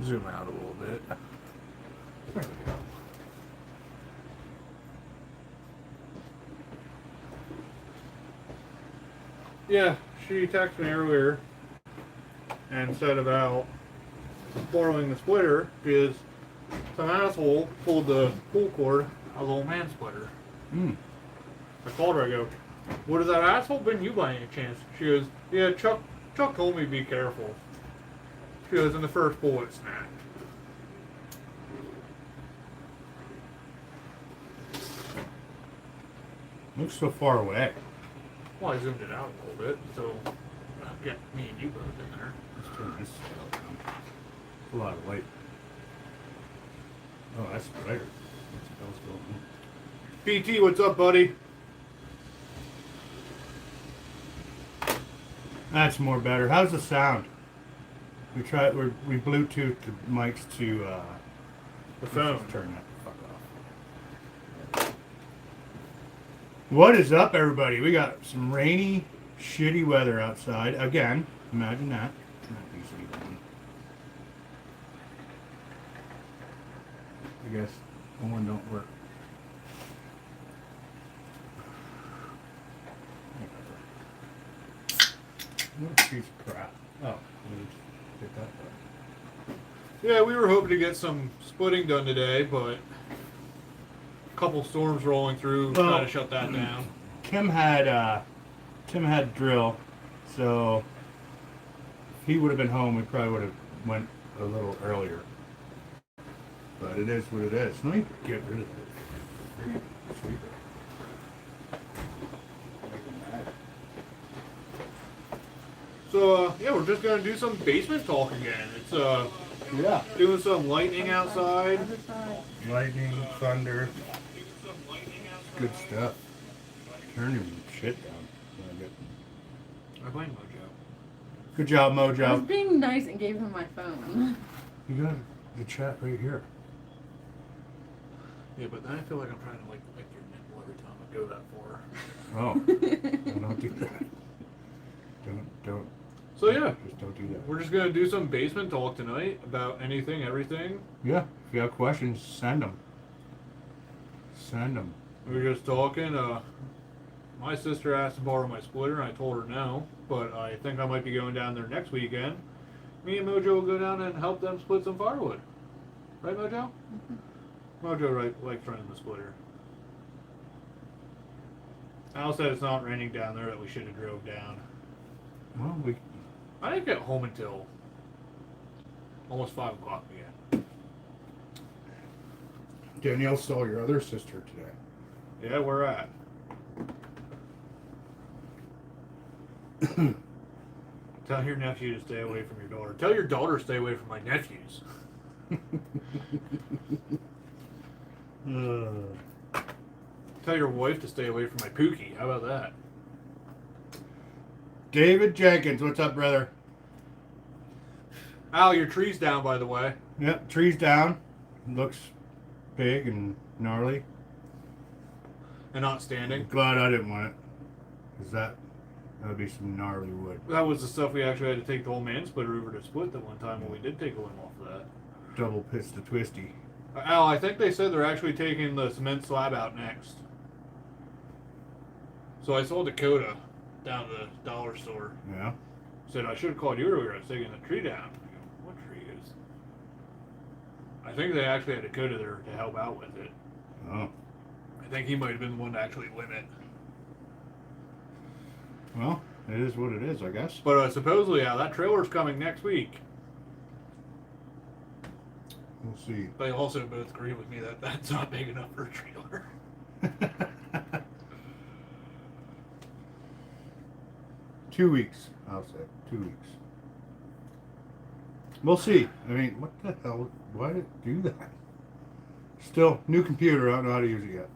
zoom out a little bit. There we go. Yeah, she texted me earlier and said about borrowing the splitter because some asshole pulled the pull cord out of the old man splitter. I called her, I go, "What has that asshole been you by any chance?" She goes, "Yeah, Chuck told me to be careful." She goes, "And the first bullet snapped." Looks so far away. Well, I zoomed it out a little bit, so I'll get me and you both in there. Let's turn this scale down. It's a lot of light. Oh, that's brighter. What's going on? PT, what's up, buddy? That's more better. How's the sound? We Bluetooth the mics to The phone. let's turn that fuck off. What is up, everybody? We got some rainy, shitty weather outside again. Imagine that. I guess one don't work. What a piece of crap. Oh, get that done. Yeah, we were hoping to get some splitting done today, but a couple storms rolling through kind of shut that down. Tim had drill, so if he would have been home, we probably would have went a little earlier. But it is what it is. Let me get rid of it. So, yeah, we're just going to do some basement talk again. It's, Yeah. doing some lightning outside. Lightning, thunder. Good stuff. Turning shit down. I blame Mojo. Good job, I was Mojo. being nice and gave him my phone. You got the chat right here. Yeah, but then I feel like I'm trying to lick your nipple every time I go that far. Oh. Don't do that. Don't. So, yeah, Just don't do that. we're just going to do some basement talk tonight about anything, everything. Yeah. If you have questions, send them. Send them. We were just talking. My sister asked to borrow my splitter, and I told her no. But I think I might be going down there next weekend. Me and Mojo will go down and help them split some firewood. Right, Mojo? Mm-hmm. Mojo likes running the splitter. Al said it's not raining down there, that we should have drove down. Well, I didn't get home until almost 5 o'clock again. Danielle saw your other sister today. Yeah, we're at. Tell your nephew to stay away from your daughter. Tell your daughter to stay away from my nephews. Tell your wife to stay away from my Pookie. How about that? David Jenkins, what's up, brother? Al, your tree's down, by the way. Yep, tree's down. Looks big and gnarly. And not standing. Glad I didn't want it. Because that would be some gnarly wood. That was the stuff we actually had to take the whole man splitter over to split the one time when we did take a limb off of that. Double pitch the twisty. Al, I think they said they're actually taking the cement slab out next. So I saw Dakota down at the dollar store. Yeah. Said, I should have called you earlier. I was taking the tree down. I go, what tree is? I think they actually had Dakota there to help out with it. Oh. I think he might have been the one to actually limb it. Well, it is what it is, I guess. But supposedly, that trailer's coming next week. We'll see. They also both agree with me that that's not big enough for a trailer. 2 weeks, I'll say. 2 weeks. We'll see. I mean, what the hell? Why did it do that? Still, new computer. I don't know how to use it yet.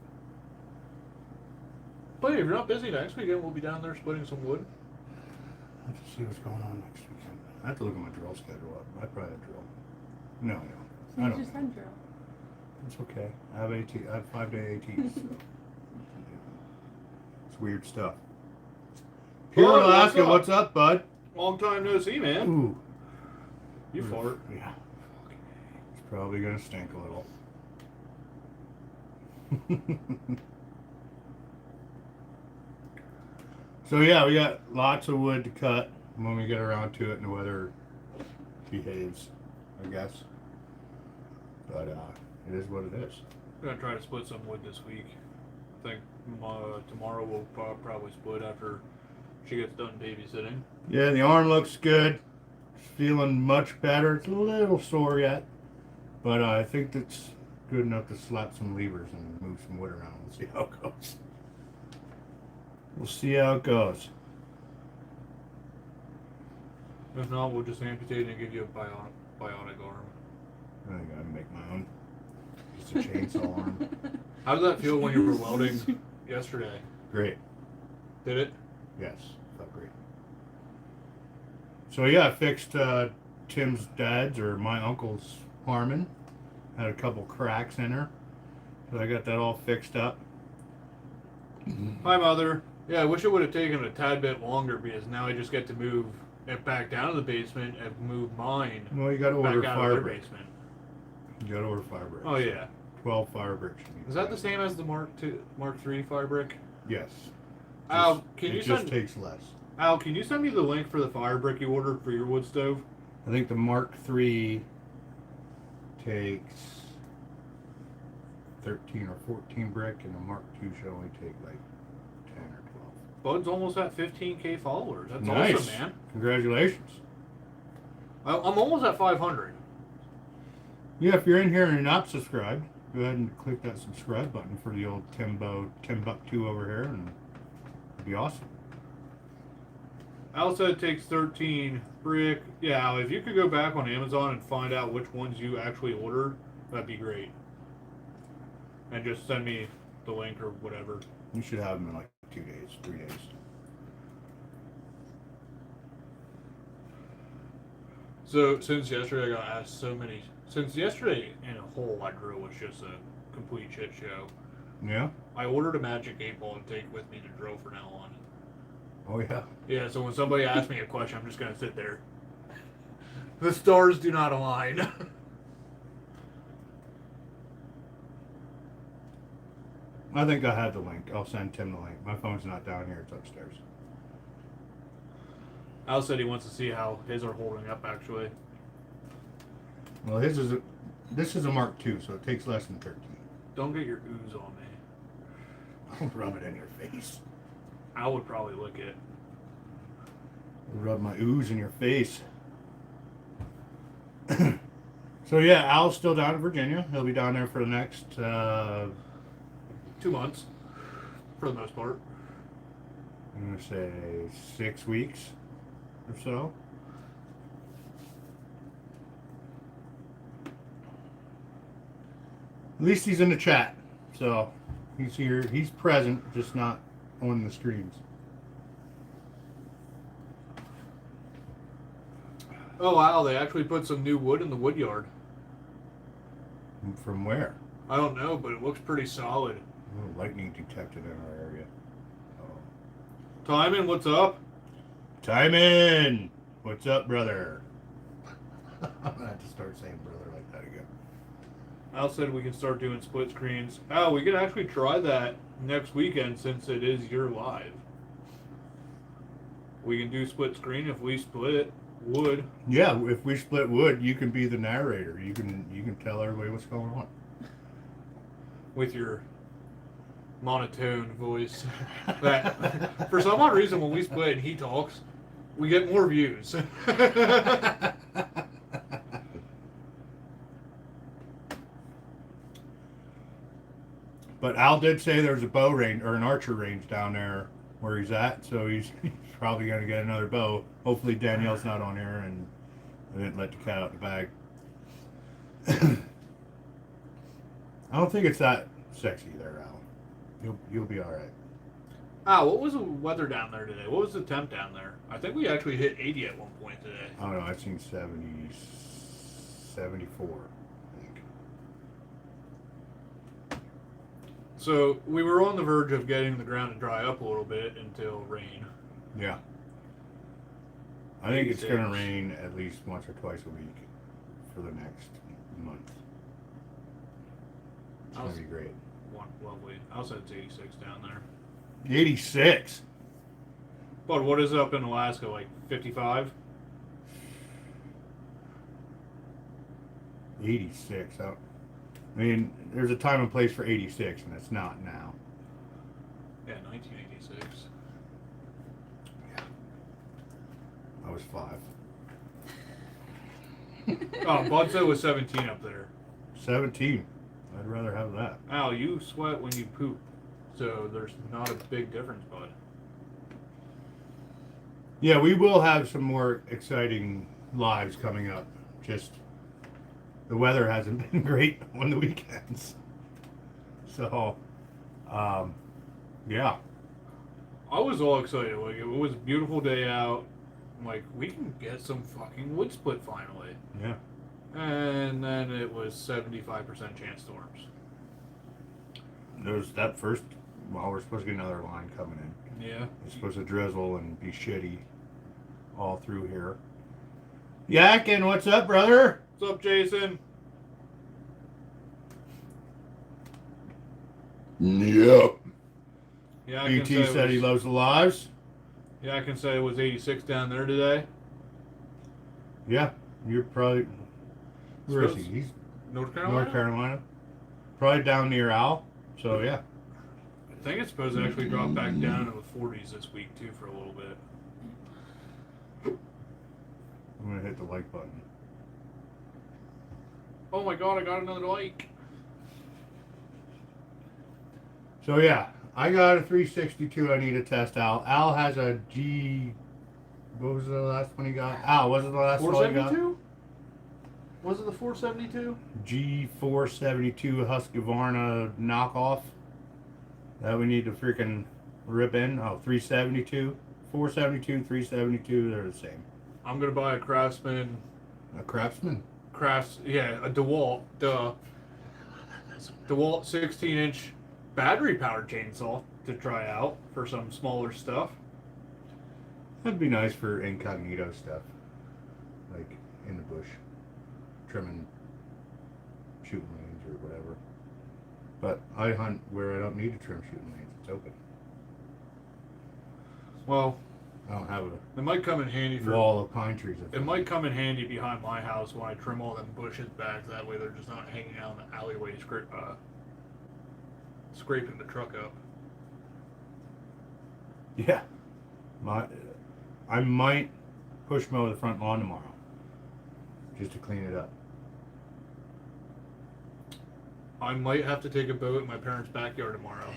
But if you're not busy next weekend, we'll be down there splitting some wood. I have to see what's going on next weekend. I have to look at my drill schedule. I probably have drill. No, I don't. So you just had drill. It's okay. I have AT. I have 5-day ATs. So. It's weird stuff. Pure Bud, Alaska, what's up, bud? Long time no see, man. Ooh. You fart. Yeah. Fucking probably gonna stink a little. So yeah, we got lots of wood to cut when we get around to it and the weather behaves, I guess. But it is what it is. I'm gonna try to split some wood this week. I think tomorrow we'll probably split after she gets done babysitting. Yeah, the arm looks good. It's feeling much better. It's a little sore yet, but I think that's good enough to slap some levers and move some wood around. We'll see how it goes. We'll see how it goes. If not, we'll just amputate and give you a bionic arm. I think I'd make my own. Just a chainsaw arm. How did that feel when you were welding yesterday? Great. Did it? Yes, felt great. So yeah, I fixed Tim's dad's or my uncle's Harmon. Had a couple cracks in her, so I got that all fixed up. Hi, Mother. Yeah, I wish it would have taken a tad bit longer because now I just get to move it back down to the basement and move mine Well, you got to order back out fire of their bricks. basement. You got to order fire bricks. Oh yeah. 12 fire bricks. Is that the same as the Mark III fire brick? Yes. Al, can you it just send takes less. Al? Can you send me the link for the fire brick you ordered for your wood stove? I think the Mark III takes 13 or 14 brick, and the Mark II should only take like 10 or 12. Bud's almost at 15K followers. That's Nice. awesome, man. Congratulations. I'm almost at 500. Yeah, if you're in here and you're not subscribed, go ahead and click that subscribe button for the old Timbuktu over here, and it'd be awesome. Al said it takes 13 brick. Yeah, Al, if you could go back on Amazon and find out which ones you actually ordered, that'd be great. And just send me the link or whatever. You should have them in like 2 days, 3 days. So, since yesterday I got asked so many... Since yesterday in a hole I drew was just a complete shit show. Yeah? I ordered a magic 8-ball to take with me to drill from now on. Oh, yeah. Yeah, so when somebody asks me a question, I'm just going to sit there. The stars do not align. I think I have the link. I'll send Tim the link. My phone's not down here. It's upstairs. Al said he wants to see how his are holding up, actually. Well, this is a Mark II, so it takes less than 13. Don't get your ooze on me. Don't rub it in your face. Al would probably lick it. Rub my ooze in your face. So yeah, Al's still down in Virginia. He'll be down there for the next 2 months, for the most part. I'm gonna say 6 weeks or so. At least he's in the chat, so he's here. He's present, just not on the streams. Oh wow, they actually put some new wood in the wood yard. From where? I don't know, but it looks pretty solid. Oh, lightning detected in our area. Oh. Timon, what's up? Timon! What's up, brother? I'm gonna have to start saying brother like that again. Al said we can start doing split screens. Al, we could actually try that next weekend since it is your live. We can do split screen if we split wood. Yeah, if we split wood, you can be the narrator. You can tell everybody what's going on. With your monotone voice. That for some odd reason when we split and he talks, we get more views. But Al did say there's a bow range or an archer range down there where he's at, so he's probably going to get another bow. Hopefully Danielle's not on here and I didn't let the cat out of the bag. I don't think it's that sexy there, Al. You'll be all right. Ah, what was the weather down there today? What was the temp down there? I think we actually hit 80 at one point today. I don't know. I've seen 70, 74, I think. So we were on the verge of getting the ground to dry up a little bit until rain. Yeah. I think it's 86. going to rain at least once or twice a week for the next month. going to be great. Lovely. I said it's 86 down there. 86. But what is it up in Alaska? Like 55? 86. I mean, there's a time and place for 86, and it's not now. Yeah, 1986. Yeah. I was 5. Oh, Bud said it was 17 up there. 17. I'd rather have that. Al, you sweat when you poop, so there's not a big difference, Bud. Yeah, we will have some more exciting lives coming up. Just the weather hasn't been great on the weekends. So, yeah. I was all excited. Like, it was a beautiful day out. I'm like, we can get some fucking wood split finally. Yeah. And then it was 75% chance storms. There's that first. Well, we're supposed to get another line coming in. Yeah. It's supposed to drizzle and be shitty all through here. Yakin, what's up, brother? What's up, Jason? Yep. Yeah, I can BT say said he loves the lives. Yeah, I can say it was 86 down there today. Yeah, you're probably. Where is he? He's North Carolina? North Carolina. Probably down near Al. So, yeah. I think it's supposed to actually drop back down to the 40s this week, too, for a little bit. I'm going to hit the like button. Oh my god, I got another like. So, yeah. I got a 362 I need to test out. Al has a G... What was the last one he got? Al, was it the last one he got? 472? Was it the 472? G472 Husqvarna knockoff that we need to freaking rip in. Oh, 372, 472, 372, they're the same. I'm gonna buy a Craftsman. A Craftsman? A DeWalt. DeWalt 16-inch battery-powered chainsaw to try out for some smaller stuff. That'd be nice for incognito stuff, like in the bush, trimming shooting lanes or whatever. But I hunt where I don't need to trim shooting lanes. It's open. Well, I don't have it might come in handy a for. wall of pine trees. It might come in handy behind my house when I trim all them bushes back. That way they're just not hanging out in the alleyway, scraping the truck up. Yeah. I might push mow the front lawn tomorrow, just to clean it up. I might have to take a boat in my parents' backyard tomorrow,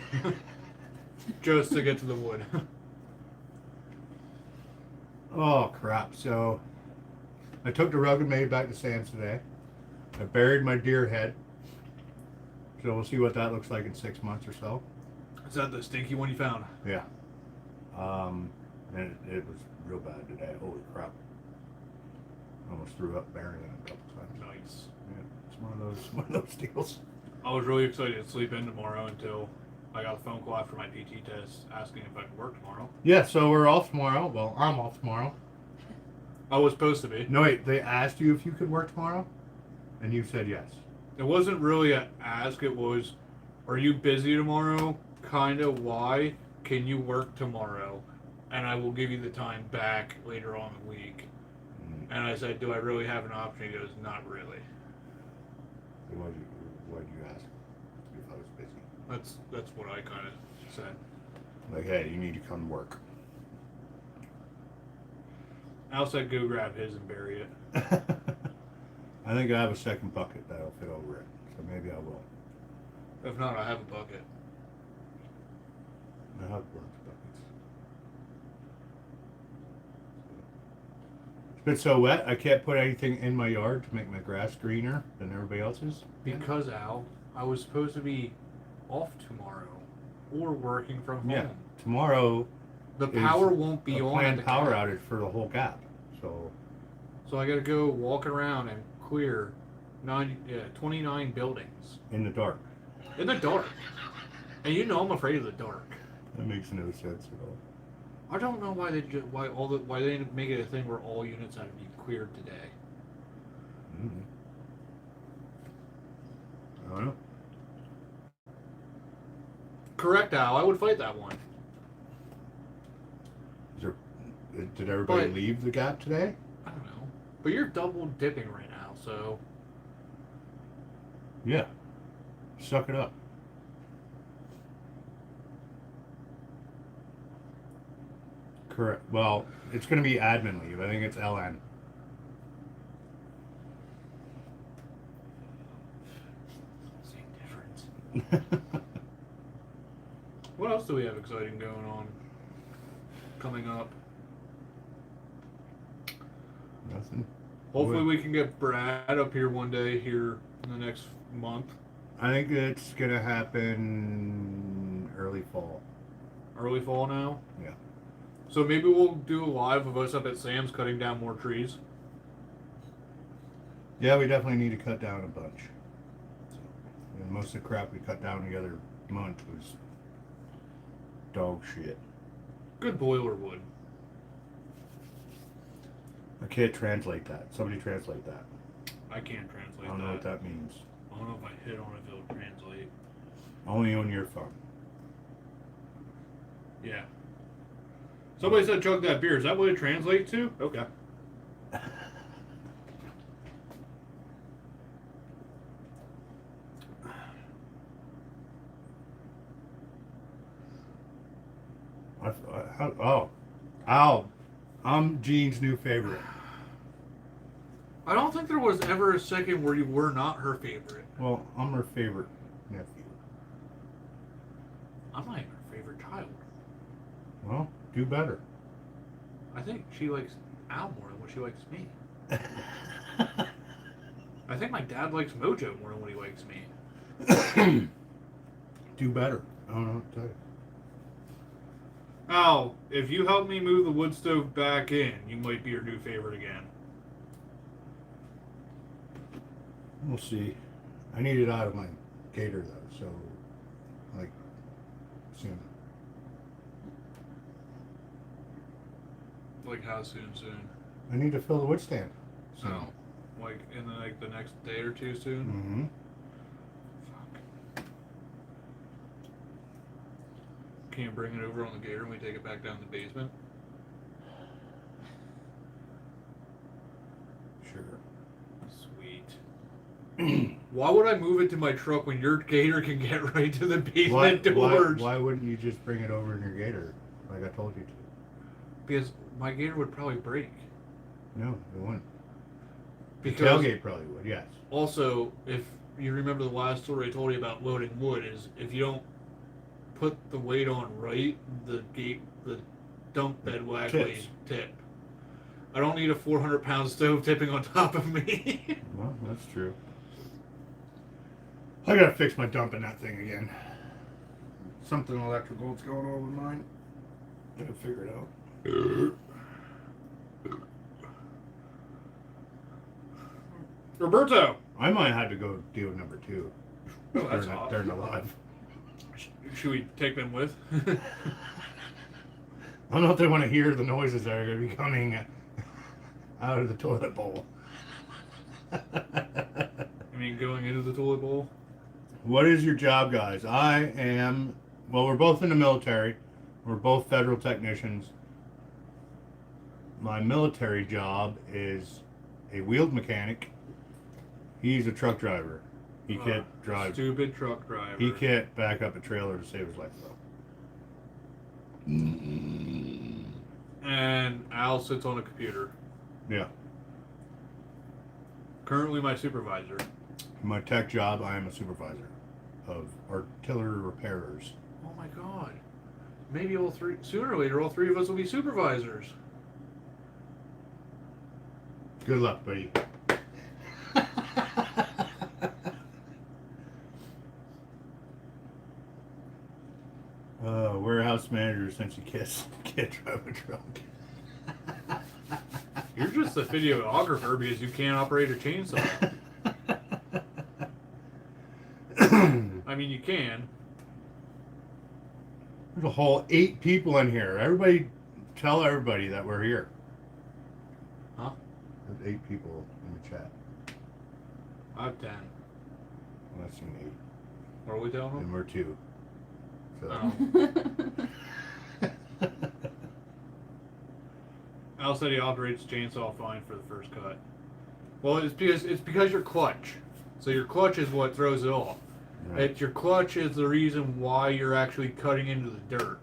just to get to the wood. Oh crap! So I took the rugged maid back to Sam's today. I buried my deer head. So we'll see what that looks like in 6 months or so. Is that the stinky one you found? Yeah. And it was real bad today. Holy crap! Almost threw up burying it a couple times. Nice. Yeah, it's one of those deals. I was really excited to sleep in tomorrow until I got a phone call after my PT test asking if I could work tomorrow. Yeah, so we're off tomorrow. Well, I'm off tomorrow. I was supposed to be. No, wait, they asked you if you could work tomorrow? And you said yes. It wasn't really an ask, it was, are you busy tomorrow? Kinda, why? Can you work tomorrow? And I will give you the time back later on in the week. And I said, do I really have an option? He goes, not really. So why'd you ask if I was busy? That's what I kind of said. Like, hey, you need to come work. Al said, go grab his and bury it. I think I have a second bucket that'll fit over it, so maybe I will. If not, I have a bucket. I have lots of buckets. It's been so wet, I can't put anything in my yard to make my grass greener than everybody else's. Because, Al, I was supposed to be off tomorrow or working from home. Yeah, tomorrow The power won't be a on at planned the power cap. outage for the whole gap. So I got to go walk around and clear 29 buildings In the dark. in the dark. And you know I'm afraid of the dark. That makes no sense at all. I don't know why they didn't make it a thing where all units had to be cleared today. I don't know. Correct, Al. I would fight that one. Is there, did everybody But- leave the gap today? I don't know. But you're double dipping right now, so. Yeah. Suck it up. Correct. Well, it's going to be admin leave. I think it's LN. Same difference. What else do we have exciting going on? Coming up. Nothing. Hopefully we can get Brad up here one day here in the next month. I think it's going to happen early fall. Early fall now. Yeah. So maybe we'll do a live of us up at Sam's cutting down more trees. Yeah, we definitely need to cut down a bunch. So, and most of the crap we cut down the other month was dog shit. Good boiler wood. I can't translate that. Somebody translate that. I can't translate I don't know what that means. I don't know if I hit on it, if it'll translate. Only on your phone. Yeah. Somebody said chug that beer. Is that what it translates to? Okay. I'm Jean's new favorite. I don't think there was ever a second where you were not her favorite. Well, I'm her favorite nephew. I'm not even her favorite child. Well, do better. I think she likes Al more than what she likes me. I think my dad likes Mojo more than what he likes me. Do better. I don't know what to tell you. Al, if you help me move the wood stove back in, you might be your new favorite again. We'll see. I need it out of my gator though, so like soon. Like how soon? I need to fill the wood stand. So. Oh, like in the next day or two soon. Mm-hmm. Fuck. Can't bring it over on the gator and we take it back down the basement. Sure. Sweet. Why would I move it to my truck when your gator can get right to the basement doors? Why wouldn't you just bring it over in your gator, like I told you to? Because my gator would probably break. No, it wouldn't. Because The tailgate probably would, yes. also, if you remember the last story I told you about loading wood, is if you don't put the weight on right, the dump bed will actually tip. I don't need a 400-pound stove tipping on top of me. Well, that's true. I gotta fix my dump in that thing again. Something electrical's going on with mine. Gotta figure it out. Roberto! I might have to go deal with number 2. Oh, that's hot. They're alive. Should we take them with? I don't know if they want to hear the noises that are going to be coming out of the toilet bowl. I mean, going into the toilet bowl? What is your job, guys? We're both in the military. We're both federal technicians. My military job is a wheeled mechanic. He's a truck driver. He can't drive. Stupid truck driver. He can't back up a trailer to save his life, though. And Al sits on a computer. Yeah. Currently my supervisor. My tech job, I am a supervisor of artillery repairers. Oh my god. Maybe sooner or later, all three of us will be supervisors. Good luck, buddy. Warehouse manager since you can't drive a truck. You're just a videographer because you can't operate a chainsaw. I mean, you can. There's a whole 8 people in here. Tell everybody that we're here. Huh? There's 8 people in the chat. I have 10. Well, I've seen 8. What are we telling them? And we're 2. Phil. Oh. Al said he operates chainsaw fine for the first cut. Well, it's because your clutch. So your clutch is what throws it off. Right. Your clutch is the reason why you're actually cutting into the dirt.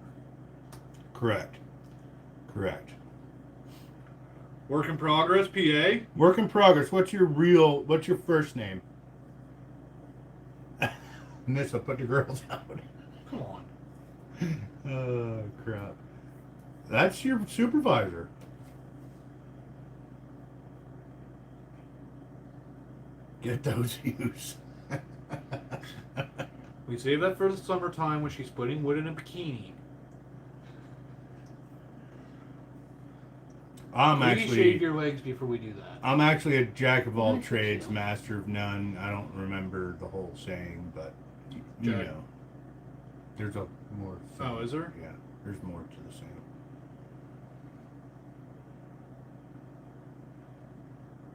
Correct. Work in progress, PA. Work in progress. What's your first name? And this will put the girls out. Come on. Oh, crap. That's your supervisor. Get those views. We save that for the summertime when she's putting wood in a bikini. Please shave your legs before we do that. I'm actually a jack of all trades, master of none. I don't remember the whole saying, but you Jack. know, there's a more. Oh, is there? Yeah, there's more to the saying.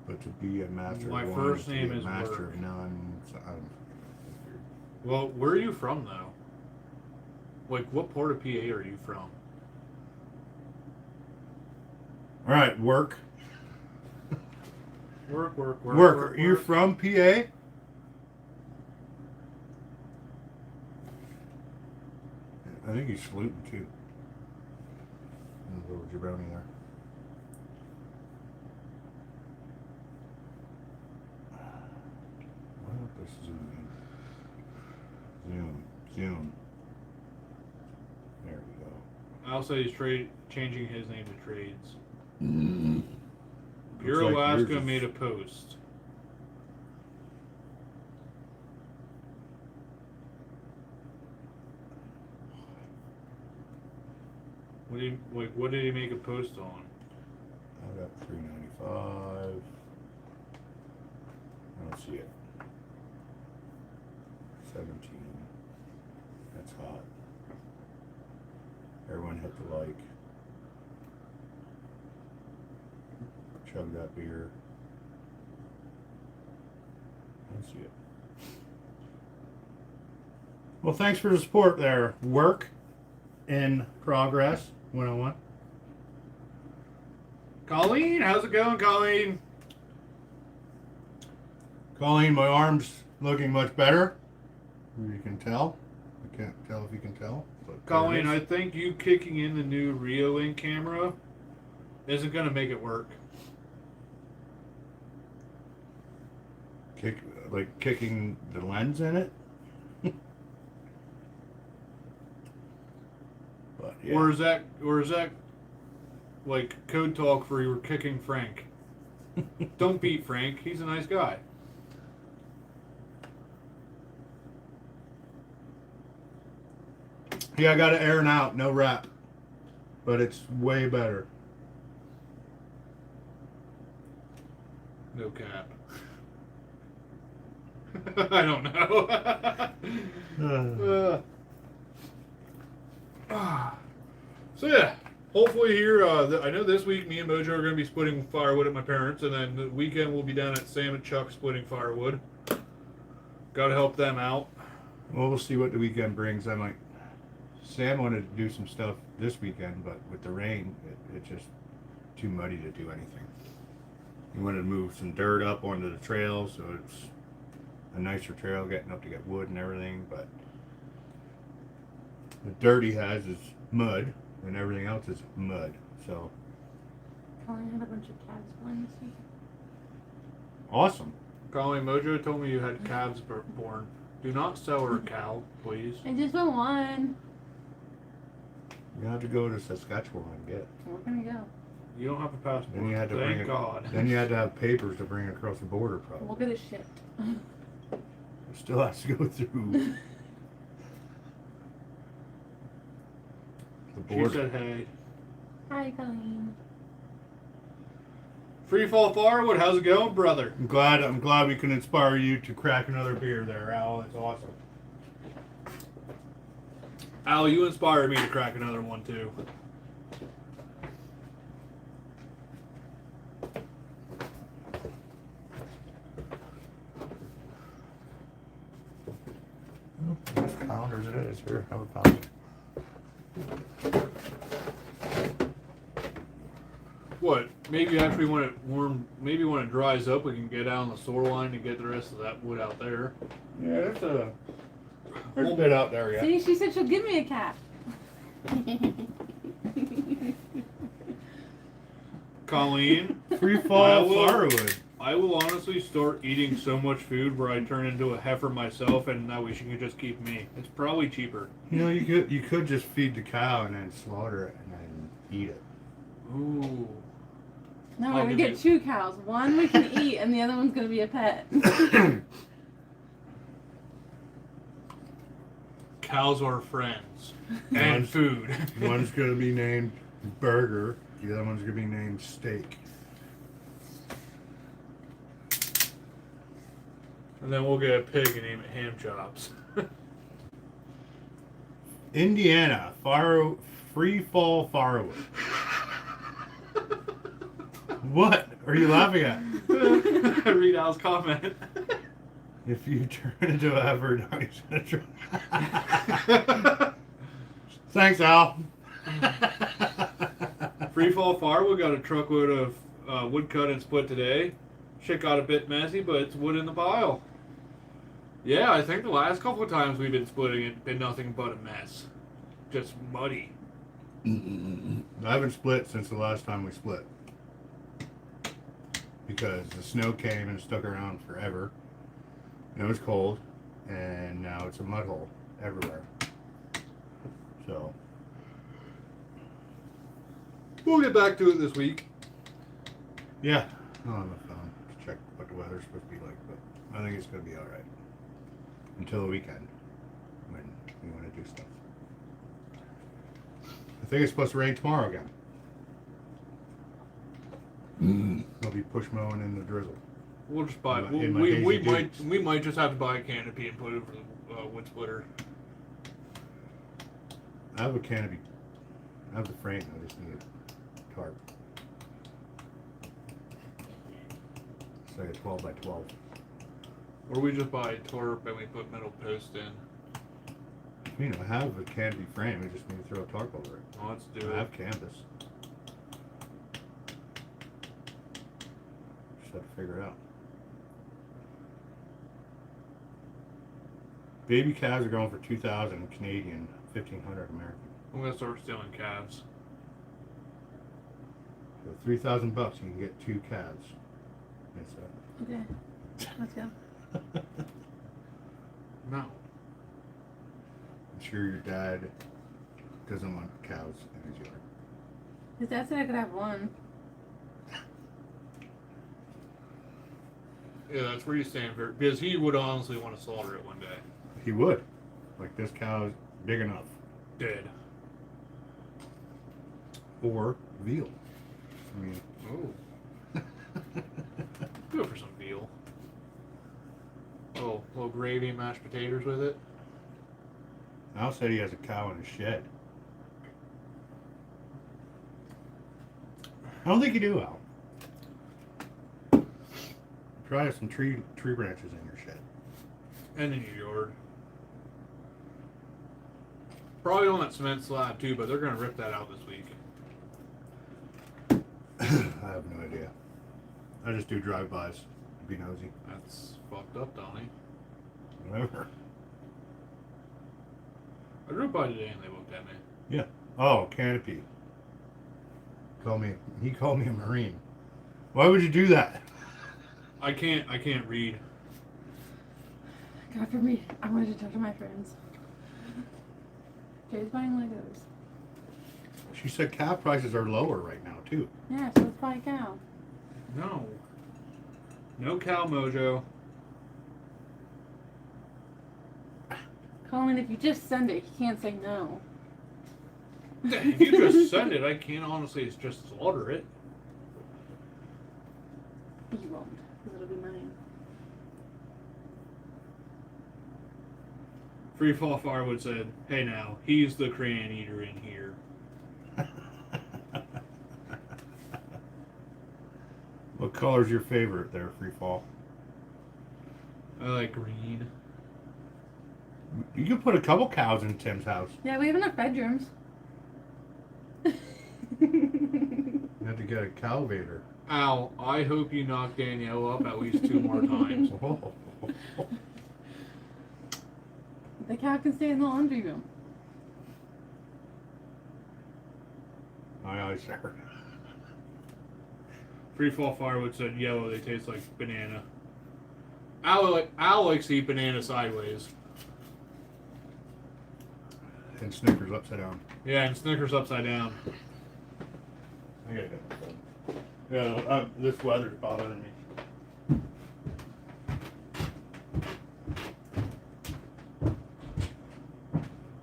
But to be a master My of one, first to be name a is master Work. of none. So Well, where are you from, though? Like, what part of PA are you from? all right, work. Work. Are you from PA? I think he's saluting too. A little jabroni there. Well, this zoom in. Zoom. There we go. I'll say he's changing his name to Trades. Mm. Pure Looks like Alaska yours is- made a post. What did he make a post on? I got $3.95. I don't see it. 17. That's hot. Everyone hit the like. Chug that beer. I don't see it. Well, thanks for the support there. Work in progress 101. Colleen, how's it going, Colleen? Colleen, my arm's looking much better. You can tell. I can't tell if you can tell. But Colleen, there I it is. think you kicking in the new Rio-Link camera isn't going to make it work. Kicking the lens in it. But yeah. Or is that like code talk for you were kicking Frank? Don't beat Frank. He's a nice guy. Yeah, I got to air and out, no wrap, but it's way better. No cap. I don't know. So yeah, hopefully here. I know this week me and Mojo are going to be splitting firewood at my parents', and then the weekend we'll be down at Sam and Chuck splitting firewood. Got to help them out. Well, we'll see what the weekend brings. Sam wanted to do some stuff this weekend, but with the rain, it's just too muddy to do anything. He wanted to move some dirt up onto the trail, so it's a nicer trail getting up to get wood and everything, but the dirt he has is mud, and everything else is mud, so. Colin had a bunch of calves born this week. Awesome. Colleen, Mojo told me you had calves born. Do not sell her a cow, please. I just want one. You have to go to Saskatchewan and get. We're gonna go. You don't have a passport. Then you had to Thank bring it. God. Then you had to have papers to bring it across the border, probably. We'll get it shipped. It still has to go through the She border. said, "Hey, Hi, Colleen. Free Fall Firewood, how's it going, brother?" I'm glad we can inspire you to crack another beer there, Al. It's awesome. Al, you inspired me to crack another one too. As calendar as it is, here, have a pound. What? Maybe actually when it maybe when it dries up, we can get out on the store line and get the rest of that wood out there. Yeah, there's a bit out there yet. See, she said she'll give me a cat. Colleen, Free I fall will- firewood. I will honestly start eating so much food where I turn into a heifer myself, and that way she can just keep me. It's probably cheaper. You know, you could just feed the cow and then slaughter it and then eat it. Ooh. No, I'll we're gonna give get you- 2 cows. One we can eat, and the other one's gonna be a pet. Cows are friends. And One's- food. One's gonna be named Burger. The other one's gonna be named Steak. And then we'll get a pig and name it Ham Chops. Indiana free fall firewood. What are you laughing at? Read Al's comment. If you turn into a heifer, now he's gonna try. Thanks, Al. Freefall Firewood got a truckload of wood cut and split today. Shit got a bit messy, but it's wood in the pile. Yeah, I think the last couple of times we've been splitting it been nothing but a mess. Just muddy. I haven't split since the last time we split. Because the snow came and stuck around forever. It was cold, and now it's a mud hole everywhere. So, We'll get back to it this week. yeah, I'll have a phone to check what the weather's supposed to be like, but I think it's going to be alright. Until the weekend, when we want to do stuff. I think it's supposed to rain tomorrow again. It'll be push mowing in the drizzle. We'll just buy. In my We Daisy might Dukes. we might just have to buy a canopy and put it over the wood splitter. I have a canopy. I have the frame. I just need a tarp. It's like a 12 by 12. Or we just buy a tarp and we put metal posts in. You know, I have a canopy frame. I just need to throw a tarp over it. Oh, let's do I it. have canvas. Just have to figure it out. Baby calves are going for 2,000 Canadian, 1,500 American. I'm gonna start stealing calves. For 3,000 bucks, you can get 2 calves. It's, Okay, let's go. No. I'm sure your dad doesn't want cows in his yard. His dad said I could have one. Yeah, that's where you stand for. Because he would honestly want to slaughter it one day. He would. Like, this cow is big enough. Dead. Or veal. I mean, Ooh. Good for some veal. Little gravy and mashed potatoes with it. Al said he has a cow in his shed. I don't think you do, Al. Try some tree branches in your shed. And in your yard. Probably on that cement slab too, but they're gonna rip that out this week. I have no idea. I just do drive-bys to be nosy. That's fucked up, Donnie. Whatever. I drove by today and they looked at me. Yeah. Oh, canopy. He called me a Marine. Why would you do that? I can't read. God forbid. I wanted to talk to my friends. Jay's buying Legos. She said cow prices are lower right now, too. Yeah, so let's buy a cow. No. No cow mojo. Colin, if you just send it, he can't say no. If you just send it, I can't honestly just slaughter it. You won't, because it'll be mine. Free Fall Firewood said, "Hey now, he's the crayon eater in here." What color's your favorite there, Free Fall? I like green. You could put a couple cows in Tim's house. Yeah, we have enough bedrooms. You have to to get a cow vader. Al, I hope you knock Danielle up at least 2 more times. The cow can stay in the laundry room. Aye, aye, sir. Free Fall Firewood said yellow, they taste like banana. Al likes to eat banana sideways. And Snickers upside down. Yeah, and Snickers upside down. I gotta get my phone. Yeah, this weather's bothering me.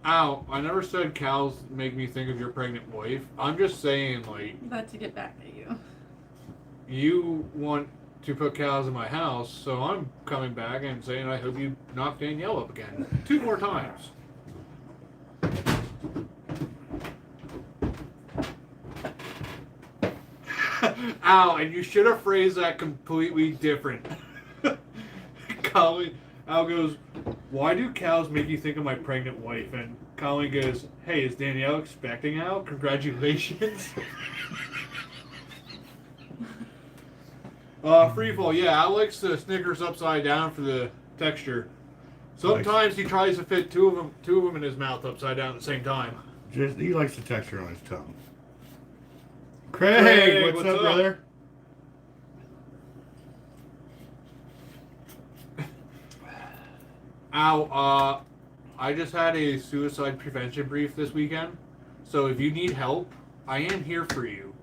Al, I never said cows make me think of your pregnant wife. I'm just saying, like, That's to get back at you. you want to put cows in my house, so I'm coming back and saying I hope you knock Danielle up again 2 more times. Al, and you should have phrased that completely different. Colleen, Al goes, why do cows make you think of my pregnant wife? And Colleen goes, hey, is Danielle expecting Al? Congratulations. Freefall, yeah, Al likes the Snickers upside down for the texture. Sometimes he tries to fit two of them in his mouth upside down at the same time. Just he likes the texture on his tongue. Craig, what's up, brother? Al, I just had a suicide prevention brief this weekend, so if you need help, I am here for you.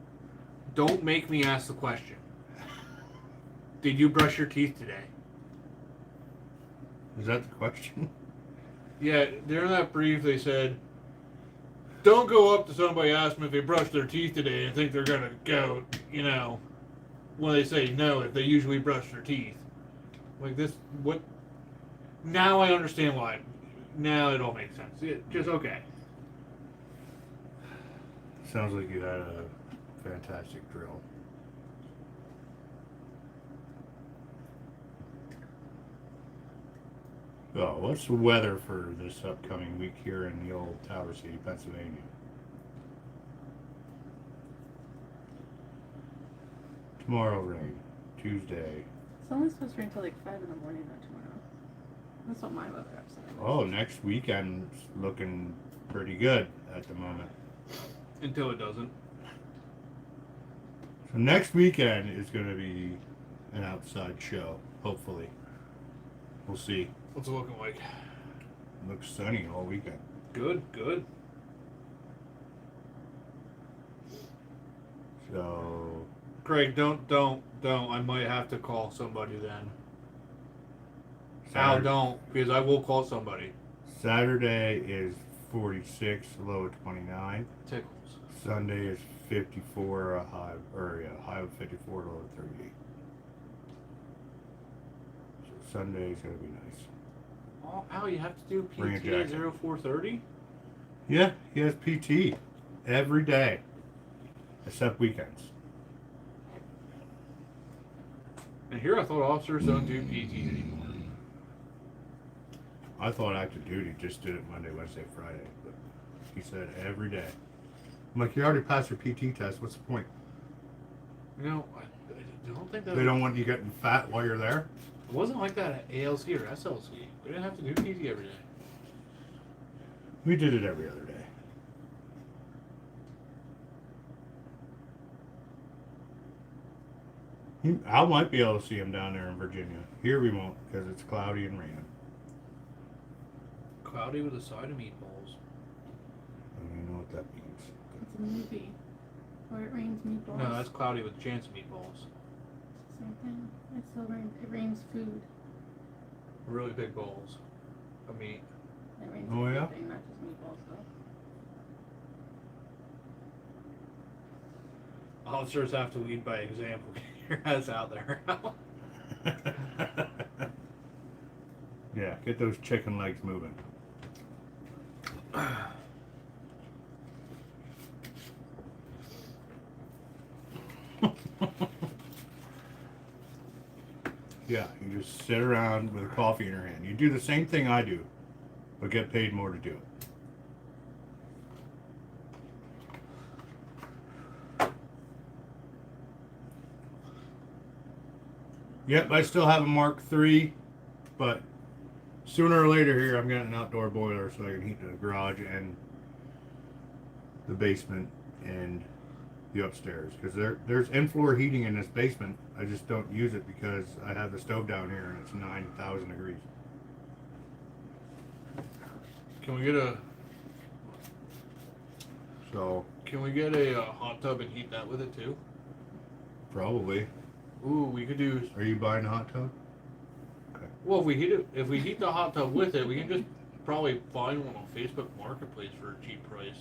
Don't make me ask the question. Did you brush your teeth today? Is that the question? Yeah, during that brief they said, don't go up to somebody, ask them if they brushed their teeth today and think they're going to go, you know, when they say no, if they usually brush their teeth. Like this, what? Now I understand why. Now it all makes sense. Just okay. Sounds like you had a fantastic drill. Oh, what's the weather for this upcoming week here in the old Tower City, Pennsylvania? Tomorrow rain. Tuesday. It's only supposed to rain until like 5 in the morning, not tomorrow. That's what my weather app said. Oh, next weekend's looking pretty good at the moment. Until it doesn't. So next weekend is going to be an outside show, hopefully. We'll see. What's it looking like? Looks sunny all weekend. Good, good. So, Craig, don't. I might have to call somebody then. Al, Saturday, don't, because I will call somebody. Saturday is 46, low of 29. Tickles. Sunday is 54, high of 54, low of 38. So Sunday is going to be nice. Oh, Al, you have to do Bring a PT at jacket. 0430? Yeah, he has PT every day, except weekends. And here I thought officers don't do PT anymore. I thought active duty just did it Monday, Wednesday, Friday, but he said every day. I'm like, you already passed your PT test. What's the point? You know, I don't think that They don't want you getting fat while you're there. It wasn't like that at ALC or SLC. We didn't have to do PT every day. We did it every other day. I might be able to see him down there in Virginia. Here we won't because it's cloudy and raining. Cloudy with a side of meatballs. I don't even know what that means. It's a movie where it rains meatballs. No, that's cloudy with a chance of meatballs. It's the same thing. It still rains. It rains food. Really big bowls of meat. It rains Oh, yeah? everything, not just meatballs though. Officers have to lead by example. Your ass out there. Yeah, get those chicken legs moving. Yeah, you just sit around with a coffee in your hand. You do the same thing I do, but get paid more to do it. Yep, I still have a Mark III, but sooner or later here I'm getting an outdoor boiler so I can heat the garage and the basement and the upstairs, because there's in-floor heating in this basement. I just don't use it because I have the stove down here and it's 9,000 degrees. Can we get a So hot tub and heat that with it too? probably. Ooh, we could do. Are you buying a hot tub? Okay. Well, if we heat the hot tub with it, we can just probably find one on Facebook Marketplace for a cheap price.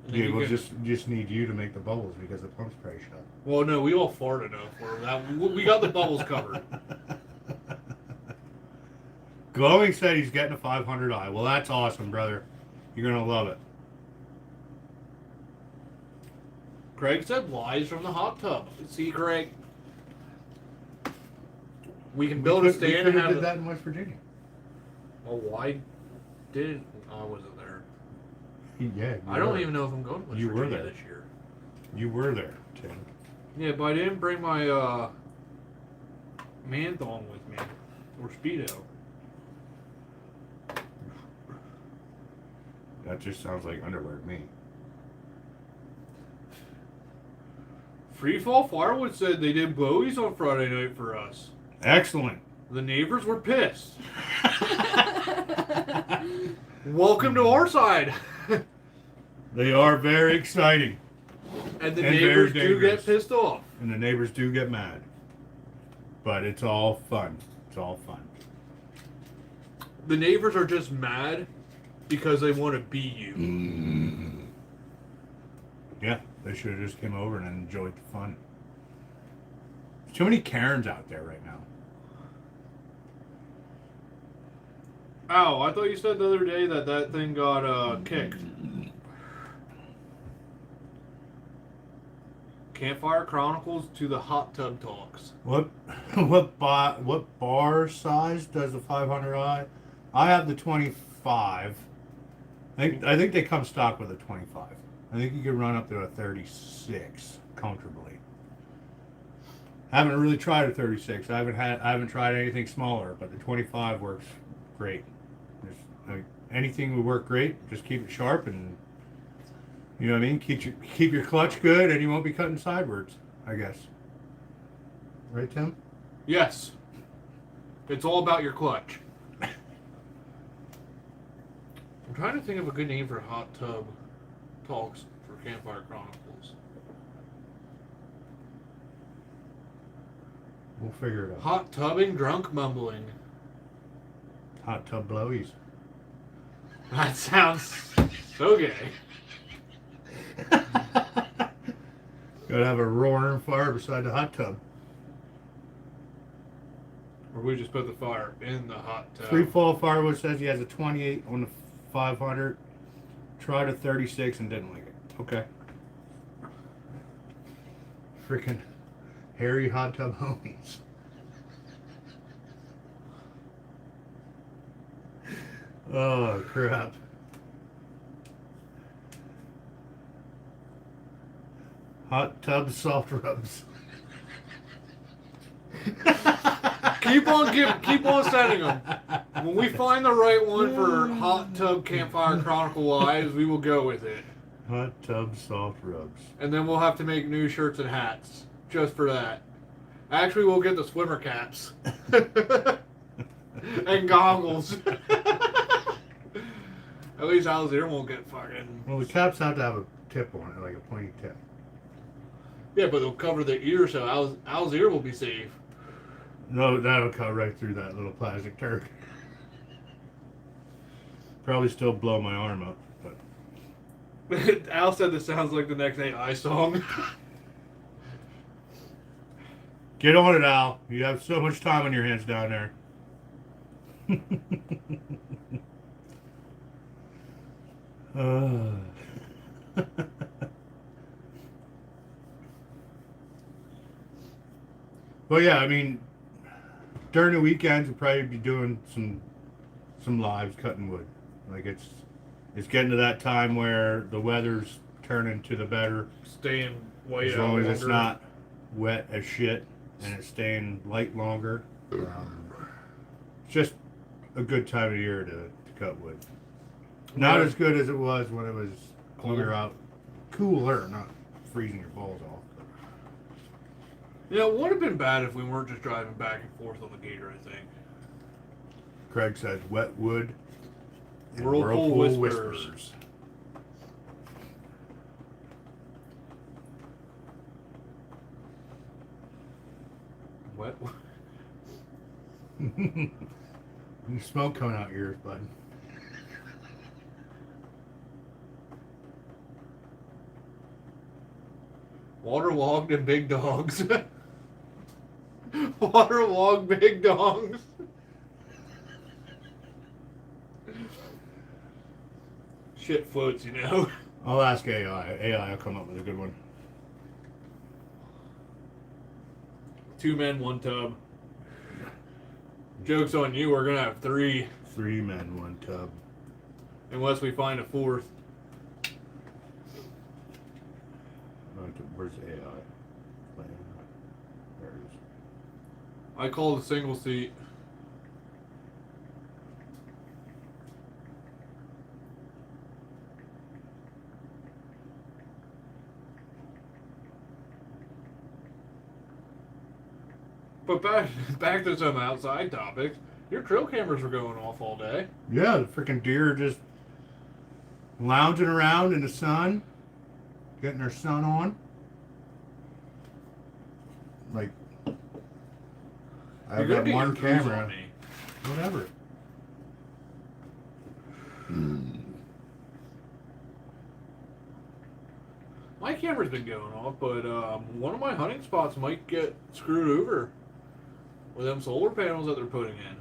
And then Yeah, you we'll can- just need you to make the bubbles because the pump's probably shut. Well, no, we all fart enough for that. We got the bubbles covered. Glowing said he's getting a 500i. Well, that's awesome, brother. You're gonna love it. Craig said lies from the hot tub. See, Craig, we can build a stand and have did that in West Virginia. Oh, why did I wasn't there? Yeah. I don't even know if I'm going to West You were Virginia there. this year. You were there, Tim. Yeah, but I didn't bring my man thong with me or speedo. That just sounds like underwear to me. Freefall Firewood said they did blowies on Friday night for us. Excellent. The neighbors were pissed. Welcome to our side. They are very exciting. And the And neighbors very do get dangerous. pissed off. And the neighbors do get mad. But it's all fun. It's all fun. The neighbors are just mad because they want to be you. Yeah, they should have just came over and enjoyed the fun. There's too many Karens out there right now. Oh, I thought you said the other day that thing got kicked. Campfire Chronicles to the hot tub talks. What bar size does the 500i? I have the 25. I think they come stock with a 25. I think you can run up to a 36 comfortably. I haven't really tried a 36. I haven't tried anything smaller, but the 25 works great. Anything would work great. Just keep it sharp and you know what I mean. Keep your clutch good, and you won't be cutting sidewards. I guess. Right, Tim? Yes. It's all about your clutch. I'm trying to think of a good name for hot tub talks for Campfire Chronicles. We'll figure it out. Hot tubbing, drunk mumbling. Hot tub blowies. That sounds so gay. Gotta have a roaring fire beside the hot tub. Or we just put the fire in the hot tub. Freefall Firewood says he has a 28 on the 500. Tried a 36 and didn't like it. Okay. Freaking hairy hot tub homies. Oh, crap. Hot tub soft rubs. Keep on sending them. When we find the right one for Hot Tub Campfire Chronicle Lives, we will go with it. Hot tub soft rubs. And then we'll have to make new shirts and hats just for that. Actually, we'll get the swimmer caps and goggles. At least Al's ear won't get fucking. Well, the caps have to have a tip on it, like a pointy tip. Yeah, but they'll cover the ear, so Al's ear will be safe. No, that'll cut right through that little plastic turd. Probably still blow my arm up, but Al said this sounds like the next AI song. get on it, Al. You have so much time on your hands down there. Well, yeah, I mean, during the weekends we'll probably be doing some lives cutting wood. Like it's getting to that time where the weather's turning to the better. Staying way As out long as longer. it's not wet as shit. and it's staying light longer. It's just a good time of year to cut wood. Not as good as it was when it was when we were out cooler, not freezing your balls off. Yeah, it would have been bad if we weren't just driving back and forth on the gator, I think. Craig says wet wood and Whirlpool whirlpool whispers. whispers. Wet. Smoke coming out your ears, bud. Waterlogged and big dogs. Waterlogged big dogs. Shit floats, you know. I'll ask AI. AI will come up with a good one. 2 men, 1 tub. Joke's on you, we're gonna have 3. 3 men, 1 tub. Unless we find a 4th. Where's AI? There it is. I call the single seat. But back to some outside topics. Your trail cameras were going off all day. Yeah, the freaking deer are just lounging around in the sun, getting their sun on. Like, I have You're gonna that get one your cruise camera. on me. Whatever. My camera's been going off, but one of my hunting spots might get screwed over with them solar panels that they're putting in.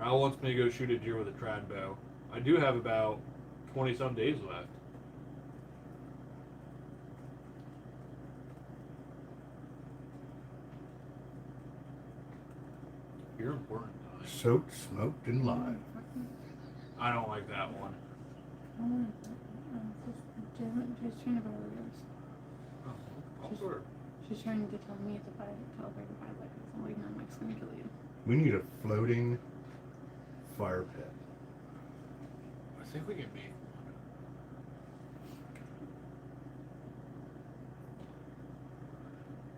Al wants me to go shoot a deer with a trad bow. I do have about 20 some days left. You're important. Soaked, smoked, and live. I don't like that one. She's trying to buy Oreos. I'll sort. She's trying to tell me to buy liquors. I'm like, no, Mike's gonna kill you. We need a floating fire pit. I think we can make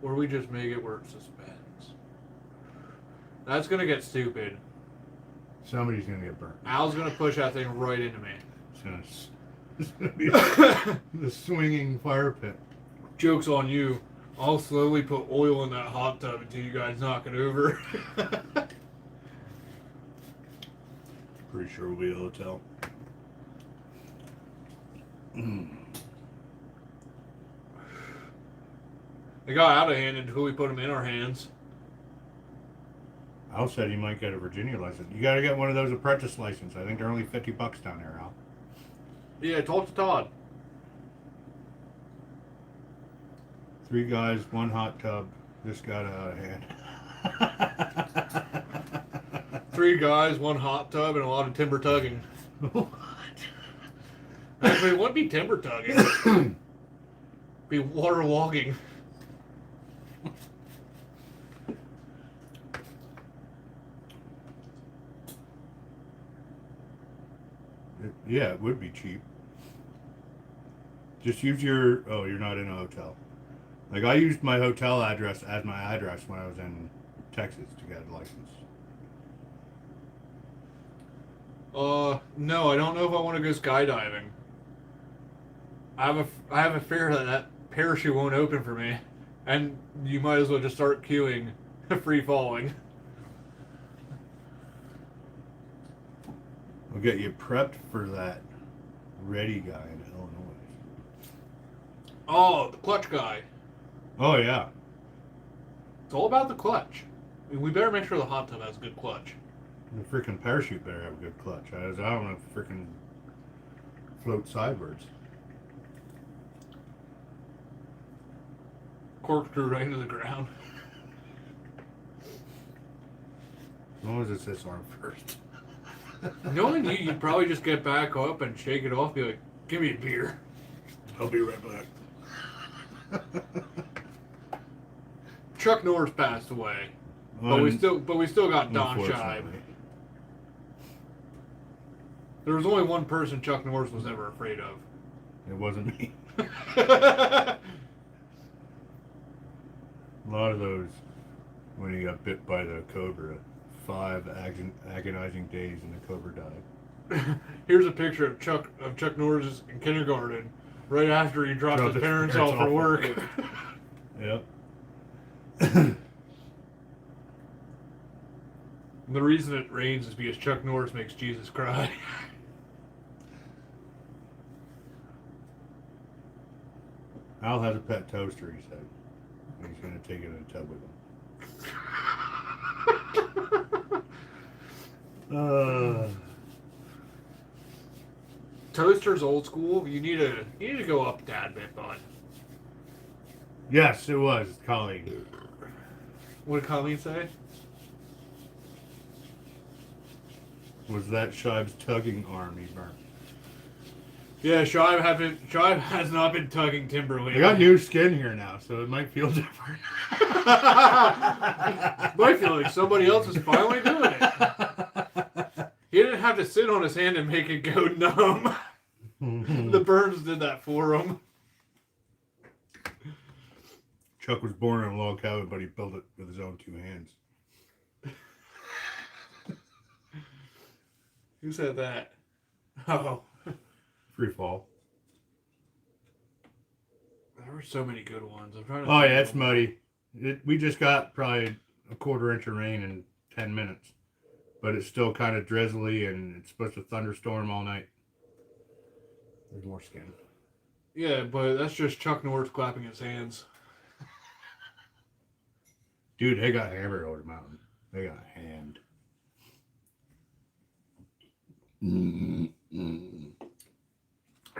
one. Or we just make it where it suspends. That's gonna get stupid. Somebody's gonna get burnt. Al's gonna push that thing right into me. It's gonna be the swinging fire pit. Joke's on you. I'll slowly put oil in that hot tub until you guys knock it over. Pretty sure we'll be able to tell. They got out of hand until we put them in our hands. Al said he might get a Virginia license. You gotta get one of those apprentice licenses. I think they're only $50 down there, Al. Yeah, talk to Todd. 3 guys, 1 hot tub. Just got out of hand. 3 guys, 1 hot tub, and a lot of timber tugging. Actually, it wouldn't be timber tugging. It'd be water logging. Yeah, it would be cheap. Just use your... Oh, you're not in a hotel. Like, I used my hotel address as my address when I was in Texas to get a license. No, I don't know if I want to go skydiving. I have a fear that parachute won't open for me, and you might as well just start queuing free falling. We'll get you prepped for that ready guy in Illinois. Oh, the clutch guy. Oh, yeah. It's all about the clutch. I mean, we better make sure the hot tub has good clutch. The freaking parachute better have a good clutch. I don't want to freaking float sideways. Corkscrew right into the ground. As long as it's this arm first. Knowing you, you'd probably just get back up and shake it off, be like, give me a beer. I'll be right back. Chuck Norris passed away. But we still got Don Shive. Unfortunately. There was only one person Chuck Norris was ever afraid of. It wasn't me. A lot of those, when he got bit by the cobra, 5 agonizing days and the cobra died. Here's a picture of Chuck Norris in kindergarten, right after he dropped his parents off for work. Yep. The reason it rains is because Chuck Norris makes Jesus cry. Al has a pet toaster, he said. He's going to take it in a tub with him. Toaster's old school. You need to go up a tad bit, bud. Yes, it was, Colleen. What did Colleen say? Was that Shive's tugging arm he burnt? Yeah, Shive has not been tugging timber lately. I got new skin here now, so it might feel different. Might feel like somebody else is finally doing it. He didn't have to sit on his hand and make it go numb. The burns did that for him. Chuck was born in a log cabin, but he built it with his own 2 hands. Who said that? Oh. Free fall. There were so many good ones. I'm trying to Oh yeah, it's muddy. We just got probably a 1/4 inch of rain in 10 minutes. But it's still kind of drizzly and it's supposed to thunderstorm all night. There's more skin. Yeah, but that's just Chuck Norris clapping his hands. Dude, they got hammered over the mountain. They got hammed.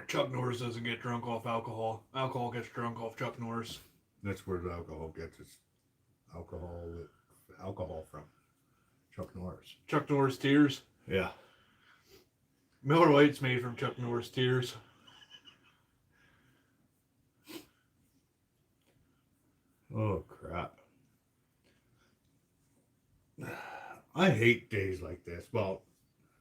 Chuck Norris doesn't get drunk off alcohol. Alcohol gets drunk off Chuck Norris. That's where the alcohol gets its alcohol from. Chuck Norris. Chuck Norris tears. Yeah. Miller Lite's made from Chuck Norris tears. Oh, crap. I hate days like this. Well,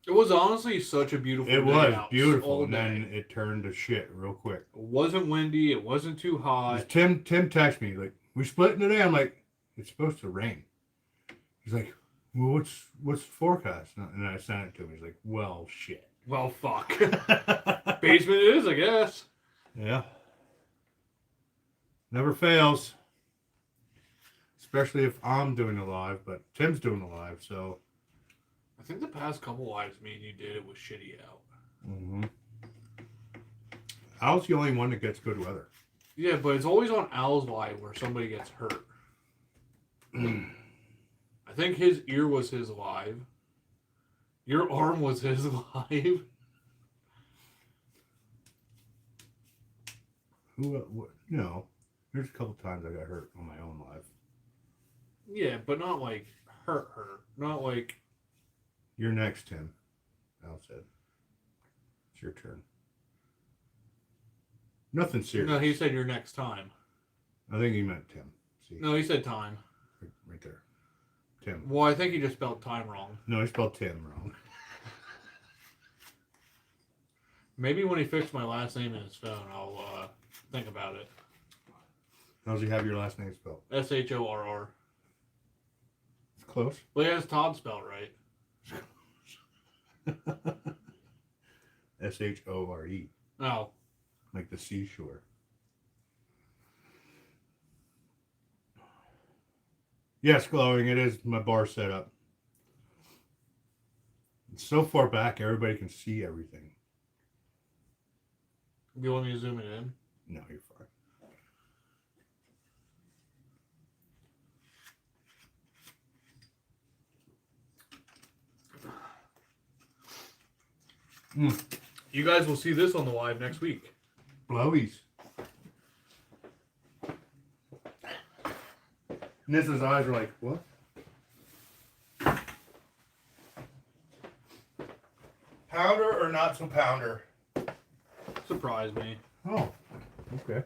it was honestly such a beautiful day. It was out beautiful, all and day. then it turned to shit real quick. It wasn't windy. It wasn't too hot. Tim texted me, like, we splitting today? I'm like, it's supposed to rain. He's like, well, what's the forecast? And I sent it to him. He's like, well, shit. Well, fuck. Basement it is, I guess. Yeah. Never fails. Especially if I'm doing the live, but Tim's doing the live, so. I think the past couple lives me and you did, it was shitty out. Mm-hmm. Al's the only one that gets good weather. Yeah, but it's always on Al's live where somebody gets hurt. I think his ear was his live. Your arm was his live. No. There's a couple times I got hurt on my own live. Yeah, but not like hurt. Not like... You're next, Tim. Al said. It's your turn. Nothing serious. No, he said your next time. I think he meant Tim. See? No, he said time. Right there. Tim. Well, I think he just spelled time wrong. No, he spelled Tim wrong. Maybe when he fixed my last name in his phone, I'll think about it. How does he have your last name spelled? Shorr. It's close. Well, he has Todd spelled right. Shore. Oh. Like the seashore. Yes, glowing. It is my bar setup. It's so far back, everybody can see everything. Do you want me to zoom it in? No, you're fine. You guys will see this on the live next week. Blowies. Niss's eyes are like, what? Pounder or not so pounder? Surprised me. Oh, okay.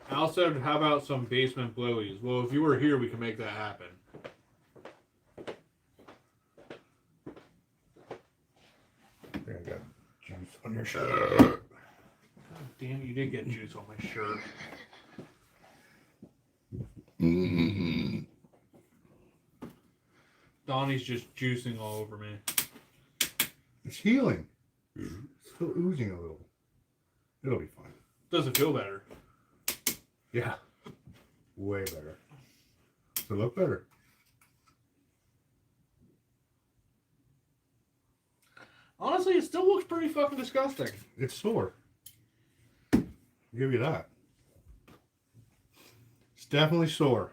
Al said, how about some basement blowies? Well, if you were here, we could make that happen. I think I got juice on your shirt. God damn it, you did get juice on my shirt. Donnie's just juicing all over me. It's healing. It's still oozing a little. It'll be fine. Doesn't feel better. Yeah. Way better. Does it look better? Honestly, it still looks pretty fucking disgusting. It's sore. I'll give you that. It's definitely sore.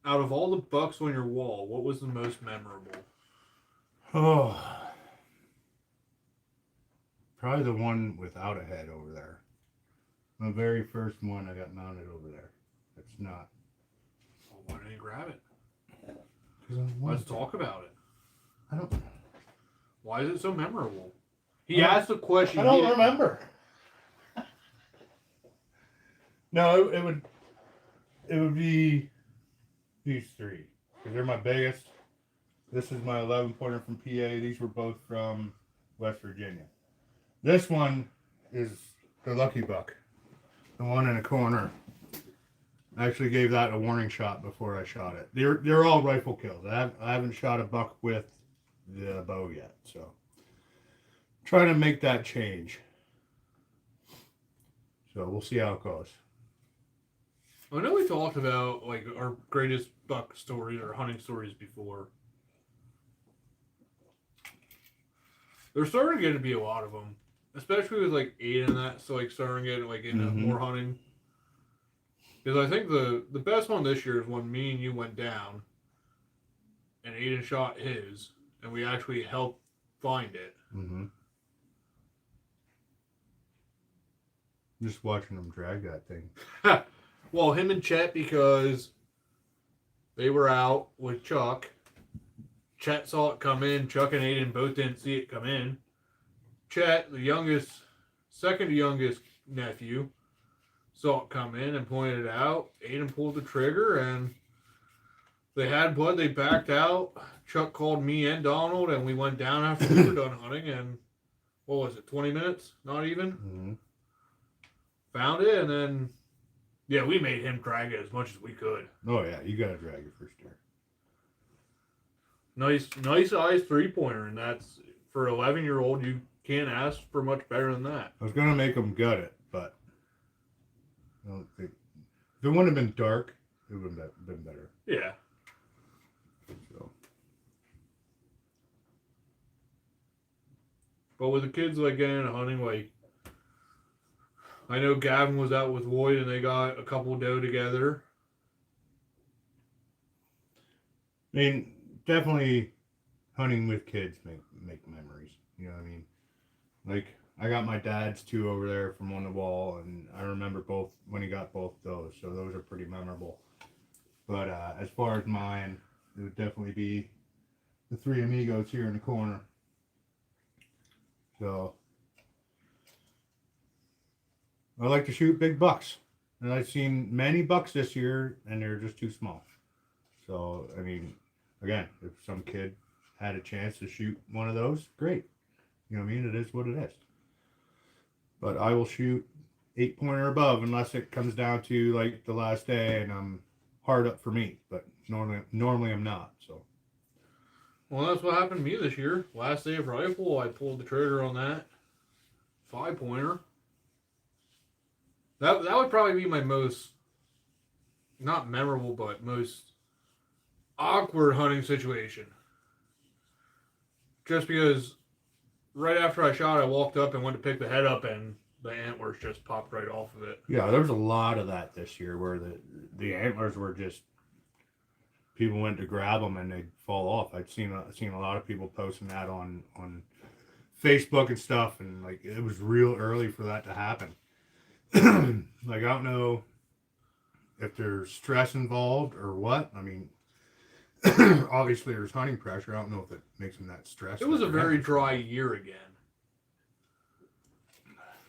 Out of all the bucks on your wall, what was the most memorable? Oh. Probably the one without a head over there. The very first one I got mounted over there. It's not. Well, why didn't you grab it? Let's Let's talk about it. I don't. Why is it so memorable? He asked a question. I don't remember. No, it would be these three because they're my biggest. This is my 11-pointer from PA. These were both from West Virginia. This one is the Lucky Buck, the one in the corner. I actually gave that a warning shot before I shot it. They're all rifle kills. I haven't shot a buck with the bow yet, so trying to make that change. So we'll see how it goes. I know we talked about like our greatest buck stories or hunting stories before. There's starting to get to be a lot of them, especially with like Aiden and that. So like starting to get like into more hunting. Because I think the best one this year is when me and you went down, and Aiden shot his, and we actually helped find it. Mm-hmm. Just watching them drag that thing. Well, him and Chet, because they were out with Chuck. Chet saw it come in. Chuck and Aiden both didn't see it come in. Chet, the youngest, second to youngest nephew, saw it come in and pointed it out. Aiden pulled the trigger, and they had blood. They backed out. Chuck called me and Donald, and we went down after we were done hunting. And what was it, 20 minutes? Not even? Mm-hmm. Found it, and then, yeah, we made him drag it as much as we could. Oh, yeah, you got to drag it for sure. Nice size 3-pointer, and that's, for 11-year-old, you can't ask for much better than that. I was going to make them gut it, but I don't think. If it wouldn't have been dark, it would have been better. Yeah. So. But with the kids, like, getting into hunting, like, I know Gavin was out with Lloyd, and they got a couple doe together. I mean, definitely hunting with kids make memories. You know what I mean? Like, I got my dad's two over there from on the wall, and I remember both when he got both those, so those are pretty memorable. But as far as mine, it would definitely be the three amigos here in the corner. So I like to shoot big bucks, and I've seen many bucks this year, and they're just too small. So I mean, again, if some kid had a chance to shoot one of those, great. You know what I mean? It is what it is. But I will shoot 8-pointer above unless it comes down to like the last day and I'm hard up for meat. But normally I'm not. So. Well, that's what happened to me this year. Last day of rifle, I pulled the trigger on that 5-pointer. That would probably be my most, not memorable, but most awkward hunting situation. Just because right after I shot, I walked up and went to pick the head up, and the antlers just popped right off of it. Yeah, there was a lot of that this year where the antlers were just people went to grab them and they'd fall off. I'd seen a lot of people posting that on Facebook and stuff, and like it was real early for that to happen. Like I don't know if there's stress involved or what. I mean, obviously there's hunting pressure. I don't know if it makes them that stressed. It was a very dry year again.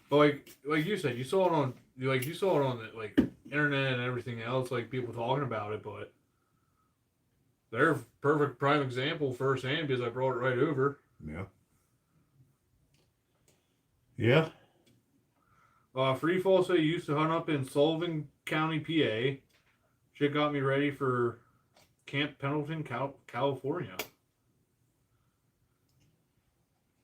But like you said, you saw it on the like internet and everything else, like people talking about it. But they're a perfect prime example firsthand because I brought it right over. Yeah. Yeah. Free Fall say used to hunt up in Sullivan County, PA. Shit got me ready for Camp Pendleton, California.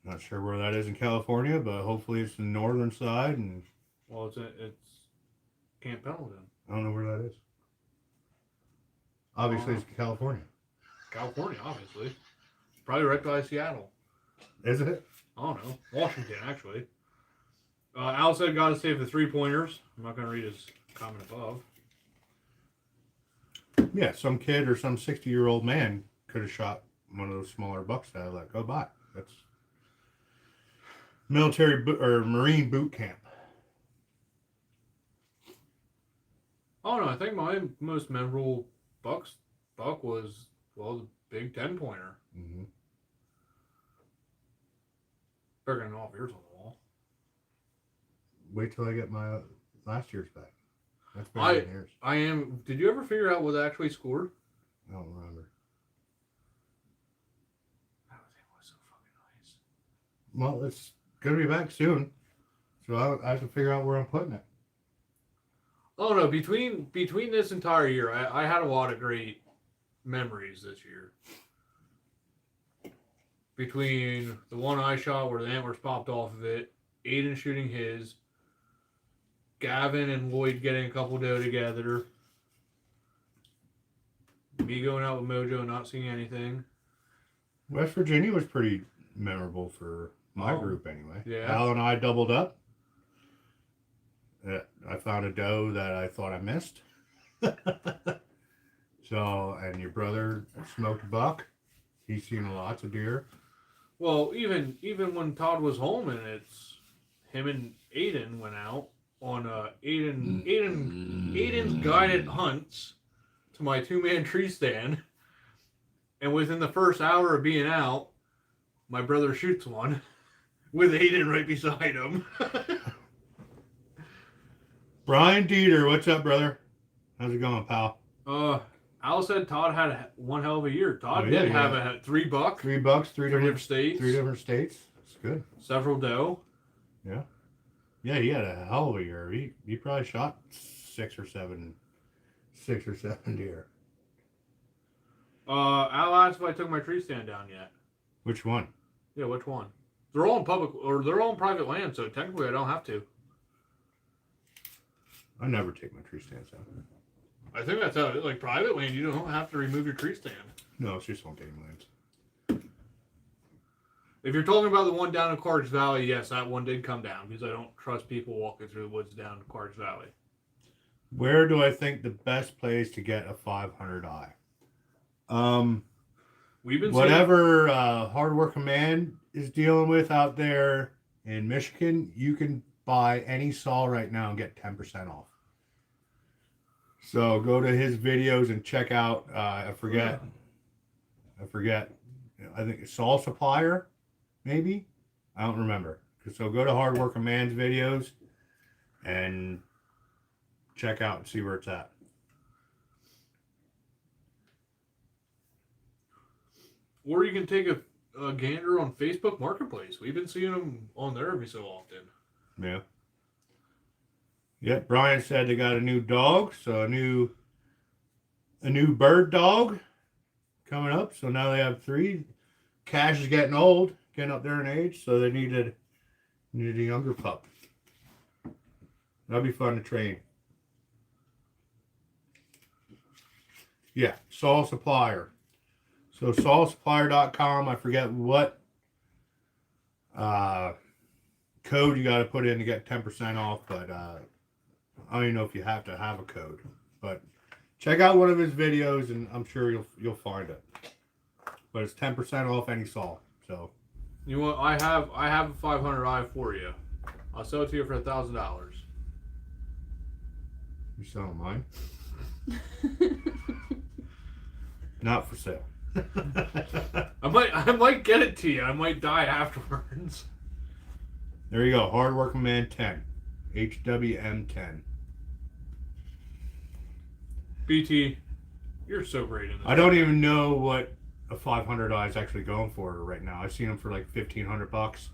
Not sure where that is in California, but hopefully it's the northern side. And Well, it's Camp Pendleton. I don't know where that is. Obviously, it's California. California, obviously. Probably right by Seattle. Is it? I don't know. Washington, actually. Al said got to save the 3-pointers. I'm not going to read his comment above. Yeah, some kid or some 60-year-old man could have shot one of those smaller bucks that I let go by. That's military or Marine boot camp. Oh, no, I think my most memorable buck was, well, the big 10-pointer. Mm-hmm. Bigger than all ears on the wall. Wait till I get my last year's back. That's better than yours. I am. Did you ever figure out what actually scored? I don't remember. That thing was so fucking nice. Well, it's going to be back soon. So I have to figure out where I'm putting it. Oh, no. Between this entire year, I had a lot of great memories this year. Between the one I shot where the antlers popped off of it, Aiden shooting his, Gavin and Lloyd getting a couple doe together, me going out with Mojo and not seeing anything. West Virginia was pretty memorable for my group anyway. Yeah. Al and I doubled up. I found a doe that I thought I missed. So, and your brother smoked a buck. He's seen lots of deer. Well, even when Todd was home and it's him and Aiden went out on Aiden's guided hunts to my 2-man tree stand, and within the first hour of being out, my brother shoots one with Aiden right beside him. Brian Dieter, what's up, brother? How's it going, pal? Al said Todd had one hell of a year. Todd yeah, did have 3 buck. 3 bucks, three different states. 3 different states. That's good. Several doe. Yeah. Yeah, he had a hell of a year. He probably shot 6 or 7 deer. Al asked if I took my tree stand down yet. Which one? Yeah, which one? They're all in public, or they're all in private land, so technically I don't have to. I never take my tree stands down. I think that's how, like, private land, you don't have to remove your tree stand. No, it's just on game lands. If you're talking about the one down in Cards Valley, yes, that one did come down, because I don't trust people walking through the woods down to Cards Valley. Where do I think the best place to get a 500 eye? We've been whatever Hardware Command is dealing with out there in Michigan, you can buy any saw right now and get 10% off. So go to his videos and check out. I forget. I think it's Saw Supplier, maybe. I don't remember. So go to Hardware Command's videos and check out and see where it's at. Or you can take a gander on Facebook Marketplace. We've been seeing them on there every so often. Yeah. Yep, Brian said they got a new dog, so a new bird dog coming up. So now they have 3. Cash is getting old, getting up there in age, so they needed a younger pup. That'll be fun to train. Yeah, Saw Supplier. So sawsupplier.com. I forget what code you got to put in to get 10% off, but I don't even know if you have to have a code. But Check out one of his videos, and I'm sure you'll find it. But it's 10% off any saw. So You want? I have a 500i for you. I'll sell it to you for $1,000. you selling mine? Not for sale. I might get it to you. I might die afterwards. There you go. Hard Working Man 10. HWM 10. BT, you're so great in this. I don't even know what a 500i is actually going for right now. I've seen them for like $1,500.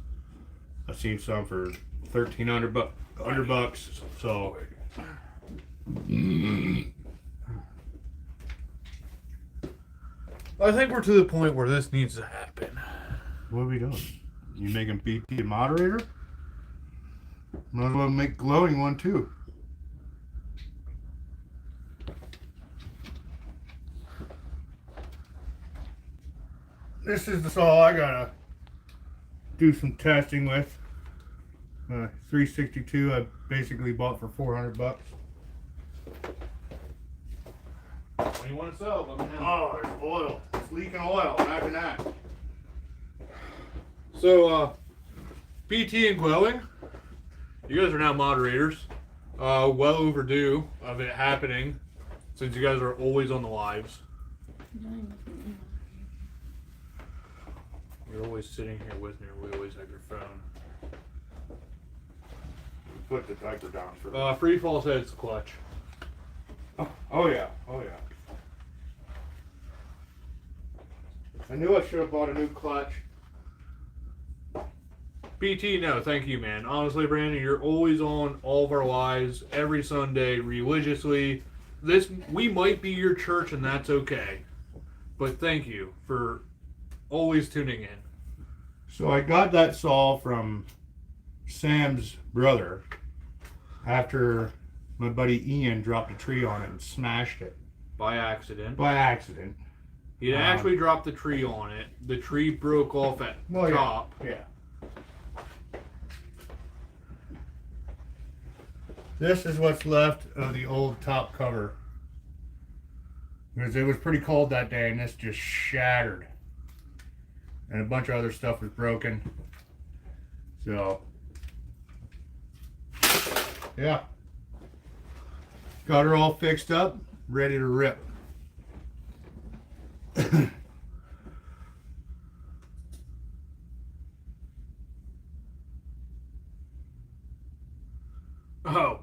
I've seen some for $1,300 So I think we're to the point where this needs to happen. what are we doing? You making BT a moderator? Might as well make glowing one too. This is the saw I gotta do some testing with. 362 I basically bought for $400. When you want to sell, let me know. Oh, there's oil. It's leaking oil. Imagine that. So, BT and Glowing, you guys are now moderators. Well overdue of it happening, since you guys are always on the lives. You're always sitting here with me, or we always have your phone. Put the diaper down for Free Fall said it's clutch. Oh yeah. I knew I should have bought a new clutch. BT, no, thank you, man. Honestly, Brandon, you're always on all of our lives every Sunday religiously. We might be your church, and that's okay. But thank you for always tuning in. So I got that saw from Sam's brother after my buddy Ian dropped a tree on it and smashed it By accident. by accident. He didn't actually drop the tree on it. The tree broke off at top. Yeah. This is what's left of the old top cover. Because it was pretty cold that day and this just shattered. And a bunch of other stuff was broken. So, yeah. Got her all fixed up, ready to rip. Oh,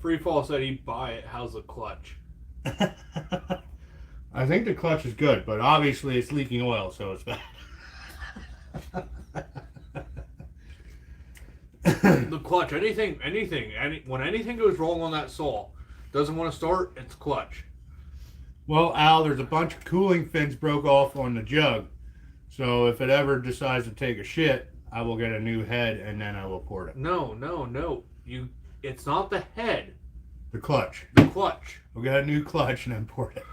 Free Fall said he'd buy it. How's the clutch? I think the clutch is good, but obviously it's leaking oil, so it's bad. The clutch, when anything goes wrong on that saw, doesn't want to start, it's clutch. Well, Al, there's a bunch of cooling fins broke off on the jug. So if it ever decides to take a shit, I will get a new head and then I will port it. No. It's not the head. The clutch. The clutch. We'll get a new clutch and then port it.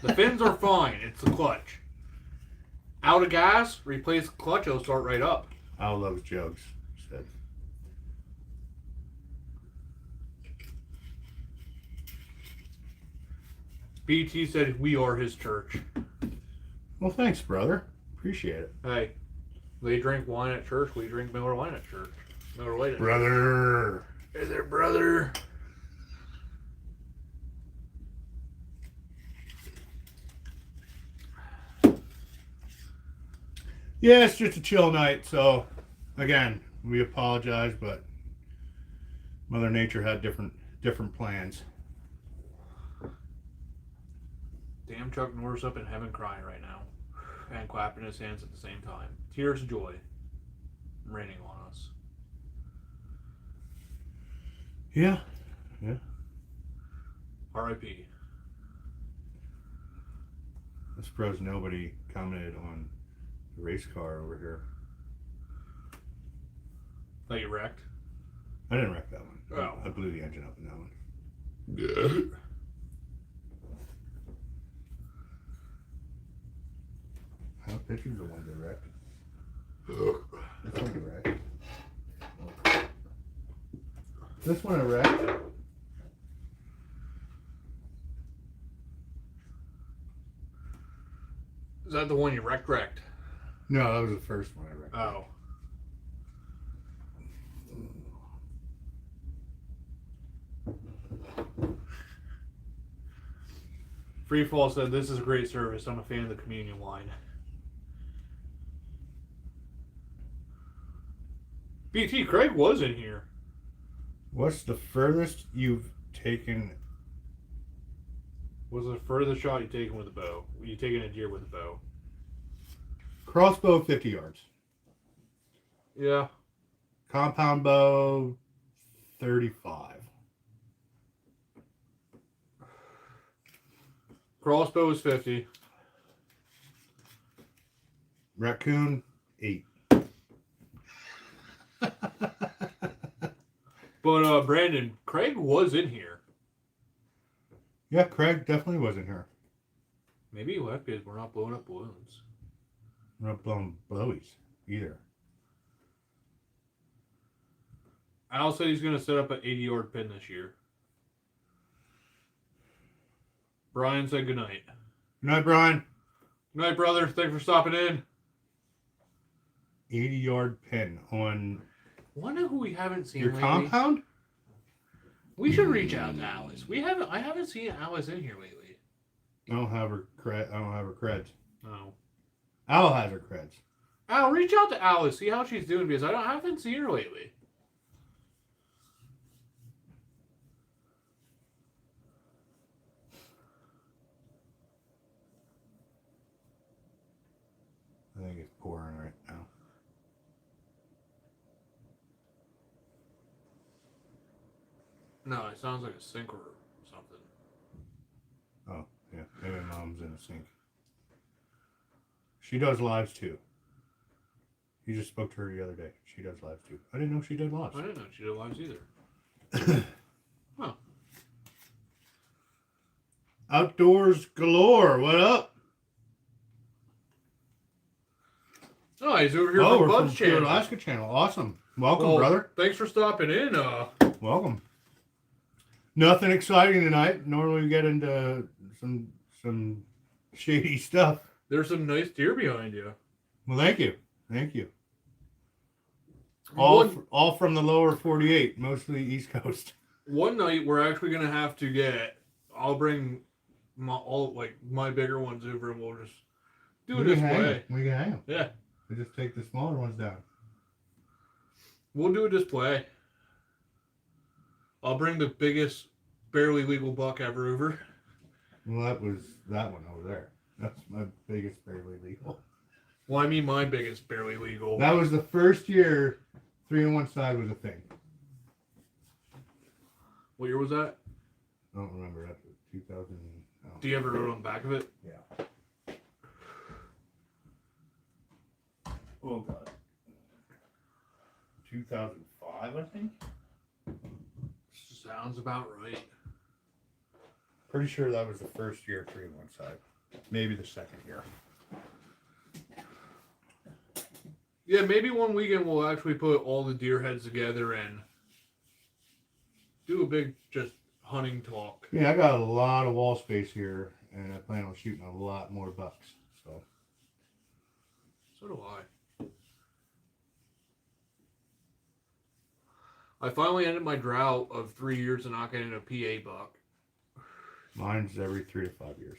The fins are fine. It's the clutch. Out of gas, replace the clutch, it'll start right up. Al loves jugs. Said. BT said we are his church. Well, thanks, brother. Appreciate it. Hey, they drink wine at church, we drink Miller Lite at church. Miller Lite at Brother. Hey there, brother. Yeah, it's just a chill night, so again, we apologize, but Mother Nature had different plans. Damn Chuck Norris up in heaven crying right now. And clapping his hands at the same time. Tears of joy raining on us. Yeah. R.I.P. I suppose nobody commented on the race car over here. That you wrecked? I didn't wreck that one. Oh. I blew the engine up in that one. Yeah. I don't think the ones I wrecked. This one I wrecked. This one I wrecked. that the one you wrecked? No, that was the first one I read. Oh. Freefall said, "This is a great service. I'm a fan of the communion wine." BT, Craig was in here. What's the furthest you've taken? What's the furthest shot you taken with a bow? You taking a deer with a bow? Crossbow, 50 yards. Yeah. Compound bow, 35. Crossbow is 50. Raccoon, 8. But Brandon, Craig was in here. Yeah, Craig definitely was in here. Maybe he left because we're not blowing up balloons. We're not blowing blowies either. Al said he's going to set up an 80-yard pin this year. Brian said goodnight. Good night, Brian. Good night, brother. Thanks for stopping in. 80-yard pin on Wonder who we haven't seen your lately. compound? We should reach out to Alice. I haven't seen Alice in here lately. I don't have her creds. No. Al has her creds. Al, reach out to Alice. See how she's doing because I haven't seen her lately. I think it's pouring right now. No, it sounds like a sink or something. Oh, yeah. Maybe Mom's in the sink. She does lives too. You just spoke to her the other day. She does lives too. I didn't know she did lives. I didn't know she did lives either. Huh. Outdoors galore. What up? Oh, he's over here Oh, from we're Bud's from Pure channel. Alaska channel. Awesome. Welcome, Well, brother. Thanks for stopping in. Welcome. Nothing exciting tonight. Normally we get into some shady stuff. There's some nice deer behind you. Well, thank you. Thank you. All from the lower 48, mostly East Coast. One night we're actually gonna have to get. I'll bring my bigger ones over and we'll just do a display. We can hang them. Yeah, We just take the smaller ones down. we'll do a display. I'll bring the biggest barely legal buck ever over. Well, that was that one over there. That's my biggest barely legal. Well, I mean my biggest barely legal. That was the first year 3-on-1 side was a thing. What year was that? I don't remember. That was 2000. Do you ever wrote on the back of it? Yeah. Oh god. 2005, I think. Sounds about right. Pretty sure that was the first year 3-on-1 side. Maybe the second year. Yeah, maybe one weekend we'll actually put all the deer heads together and do a big just hunting talk. Yeah, I got a lot of wall space here, and I plan on shooting a lot more bucks. So do I finally ended my drought of 3 years of not getting a PA buck. mine's every 3 to 5 years.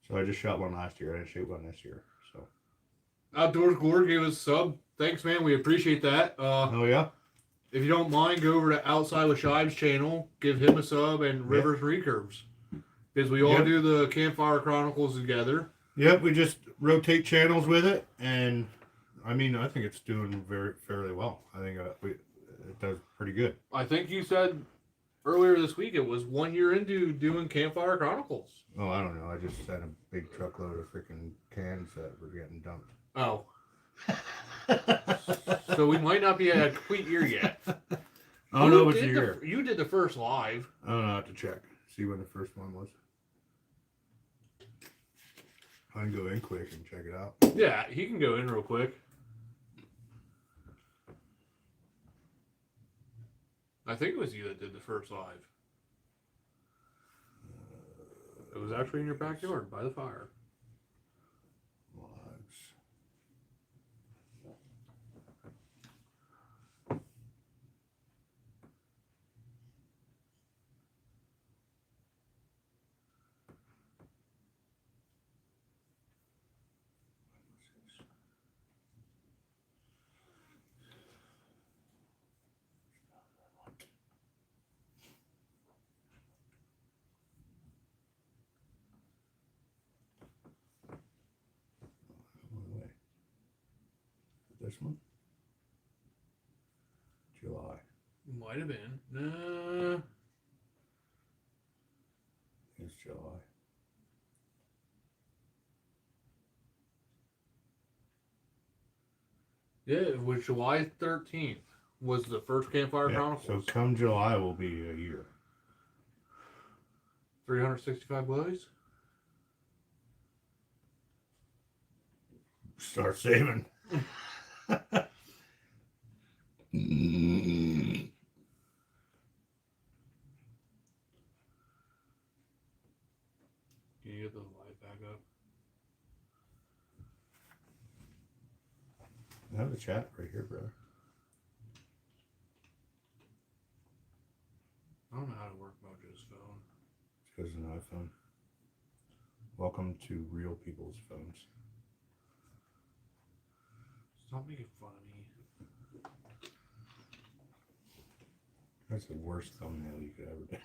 So I just shot one last year. I didn't shoot one this year. So Outdoors Glory gave us a sub. Thanks, man. We appreciate that. oh yeah. If you don't mind, go over to Outside with Shives channel. Give him a sub and Rivers Recurves. Because we all do the Campfire Chronicles together. Yep, we just rotate channels with it, and I mean, I think it's doing fairly well. I think it does pretty good. I think you said earlier this week it was 1 year into doing Campfire Chronicles. Oh, I don't know. I just sent a big truckload of freaking cans that were getting dumped. Oh. So we might not be at a complete year yet. I don't know what's the year. You did the first live. I don't know. I have to check. See when the first one was. I can go in quick and check it out. Yeah, he can go in real quick. I think it was you that did the first live. It was actually in your backyard by the fire. this month? July. Might have been. It's July. Yeah, it was July 13th. Was the first Campfire Yeah, Chronicles. so come July will be a year. 365 days? Start saving. Can you get the light back up? I have the chat right here, brother. I don't know how to work Mojo's phone. It's because of an iPhone. Welcome to real people's phones. Stop making fun of me. That's the worst thumbnail you could ever do.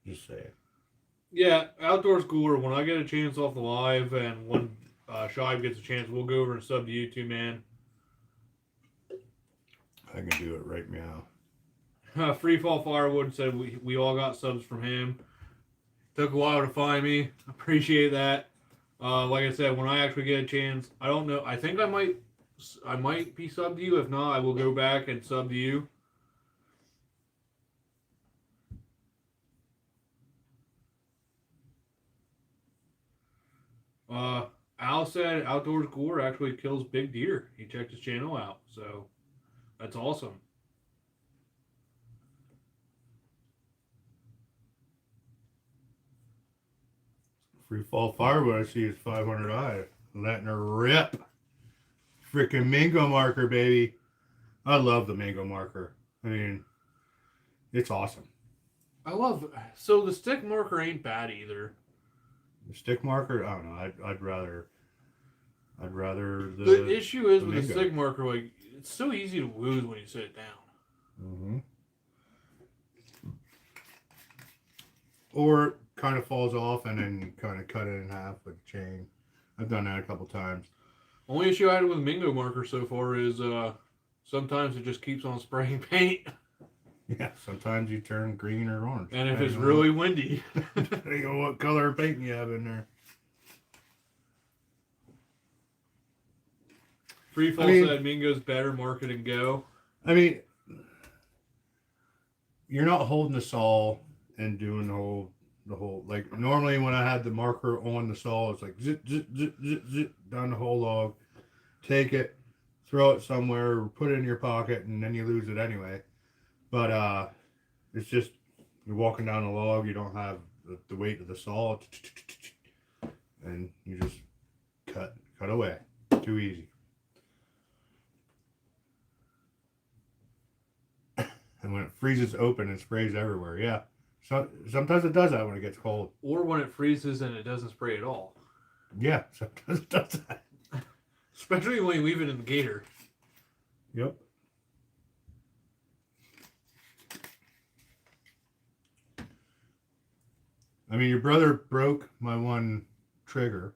Just say it. Yeah, Outdoors Cooler, when I get a chance off the live and when Shive gets a chance, we'll go over and sub to you too, man. I can do it right now. Freefall Firewood said we all got subs from him. Took a while to find me. Appreciate that. Like I said, when I actually get a chance, I don't know. I think I might be subbed to you. If not, I will go back and sub to you. Al said Outdoors Cooler actually kills big deer. He checked his channel out, so that's awesome. Free Fall Firewood, I see is 500 eye. Letting her rip. Freaking mango marker, baby. I love the mango marker. I mean, it's awesome. So the stick marker ain't bad either. The stick marker, I don't know. I'd rather The issue is the with the mango. stick marker, like it's so easy to lose when you sit it down. Mm-hmm. Or kind of falls off and then you kind of cut it in half with a chain. I've done that a couple times. Only issue I had with Mingo marker so far is sometimes it just keeps on spraying paint. Yeah, sometimes you turn green or orange. And if it's really windy. Depending on what color of paint you have in there. Freefall said Mingo's better, mark it and go. I mean, you're not holding the saw and doing the whole like normally when I had the marker on the saw, it's like zip zip zip zip zip down the whole log. Take it, throw it somewhere, put it in your pocket, and then you lose it anyway. But it's just you're walking down the log, you don't have the weight of the saw, and you just cut away. Too easy. And when it freezes open and sprays everywhere, yeah. So sometimes it does that when it gets cold. Or when it freezes and it doesn't spray at all. Yeah, sometimes it does that. Especially when you leave it in the gator. Yep. I mean, your brother broke my one trigger.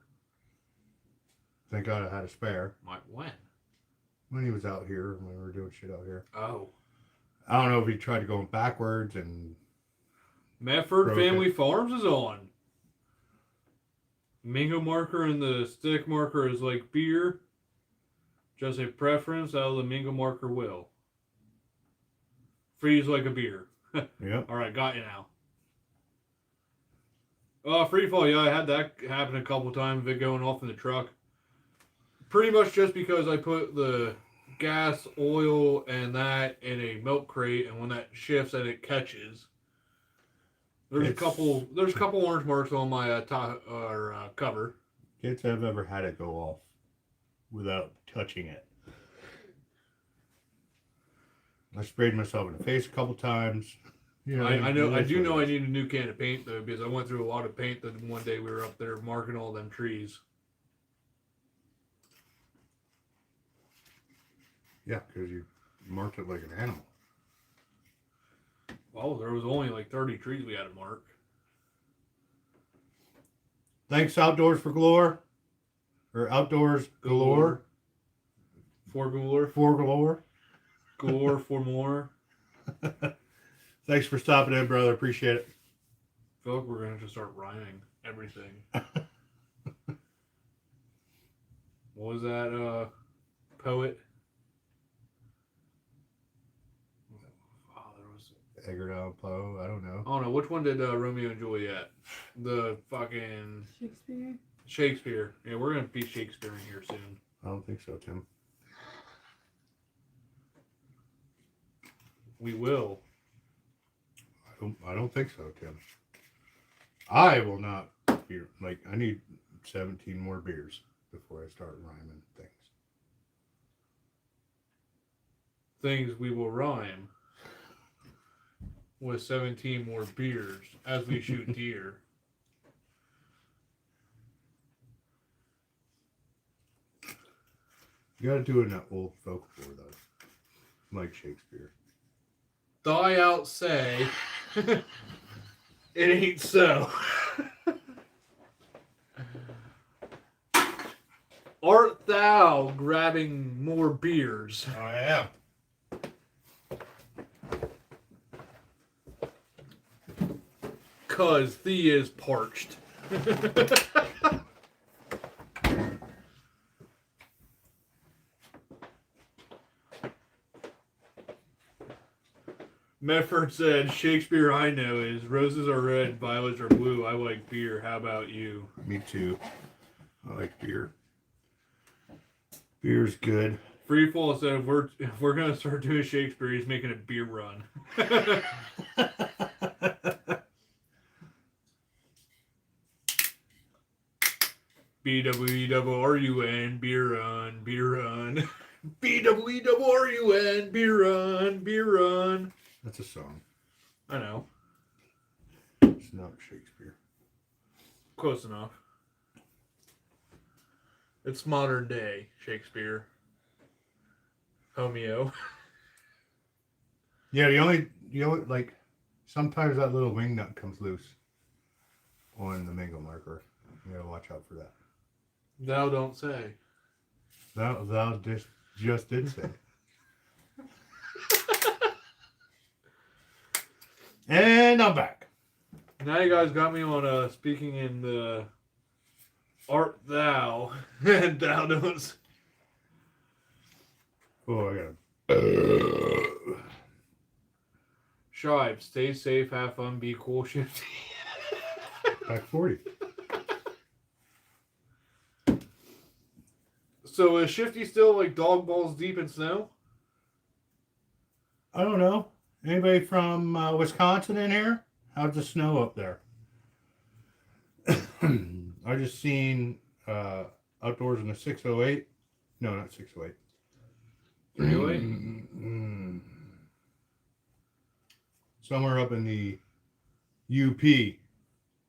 Thank God I had a spare. When? When he was out here, when we were doing shit out here. Oh. I don't know if he tried to go backwards and... Medford Family Farms is on. Mingo marker and the stick marker is like beer. Just a preference out of the Mingo marker will. Freeze like a beer. Yep. Alright, got you now. Freefall, yeah, I had that happen a couple times, it going off in the truck. Pretty much just because I put the gas, oil, and that in a milk crate, and when that shifts and it catches, there's a couple orange marks on my cover. Kids have ever had it go off without touching it. I sprayed myself in the face a couple times. Yeah, I know. I do know I need a new can of paint though, because I went through a lot of paint that one day we were up there marking all them trees. Yeah, because you marked it like an animal. Well, there was only like 30 trees we had to mark. Thanks, Outdoors for Glore. or outdoors galore. For galore. For galore. Galore for more. Thanks for stopping in, brother. Appreciate it. I feel like we're going to have to start rhyming everything. What was that poet? Oh, there was... Edgar Allan Poe. I don't know. Oh no, which one did Romeo and Juliet? The fucking... Shakespeare? Shakespeare. Yeah, we're going to be Shakespeare in here soon. I don't think so, Tim. We will. I don't think so, Tim. I will not be like, I need 17 more beers before I start rhyming things. Things we will rhyme with 17 more beers as we shoot deer. You gotta do it in that old folklore, though. Like Shakespeare. Die out say, it ain't so. Art thou grabbing more beers? I am. Cause thee is parched. Medford said, Shakespeare I know is roses are red, violets are blue. I like beer. How about you? Me too. I like beer. Beer's good. Freefall said if we're gonna start doing Shakespeare, he's making a beer run. BWERUN, beer run, beer run. BWERUN, beer run, beer run. That's a song. I know. It's not Shakespeare. Close enough. It's modern day Shakespeare. Homeo. Yeah, the only like sometimes that little wing nut comes loose on the mango marker. You gotta watch out for that. Thou don't say. Thou just did say. And I'm back. Now you guys got me on speaking in the art thou and thou don't. Oh, I gotta. Shive, stay safe, have fun, be cool, shifty. Back 40. So is Shifty still like dog balls deep in snow? I don't know. Anybody from Wisconsin in here? How's the snow up there? I just seen outdoors in the 608. No, not 608. Really? Somewhere up in the UP.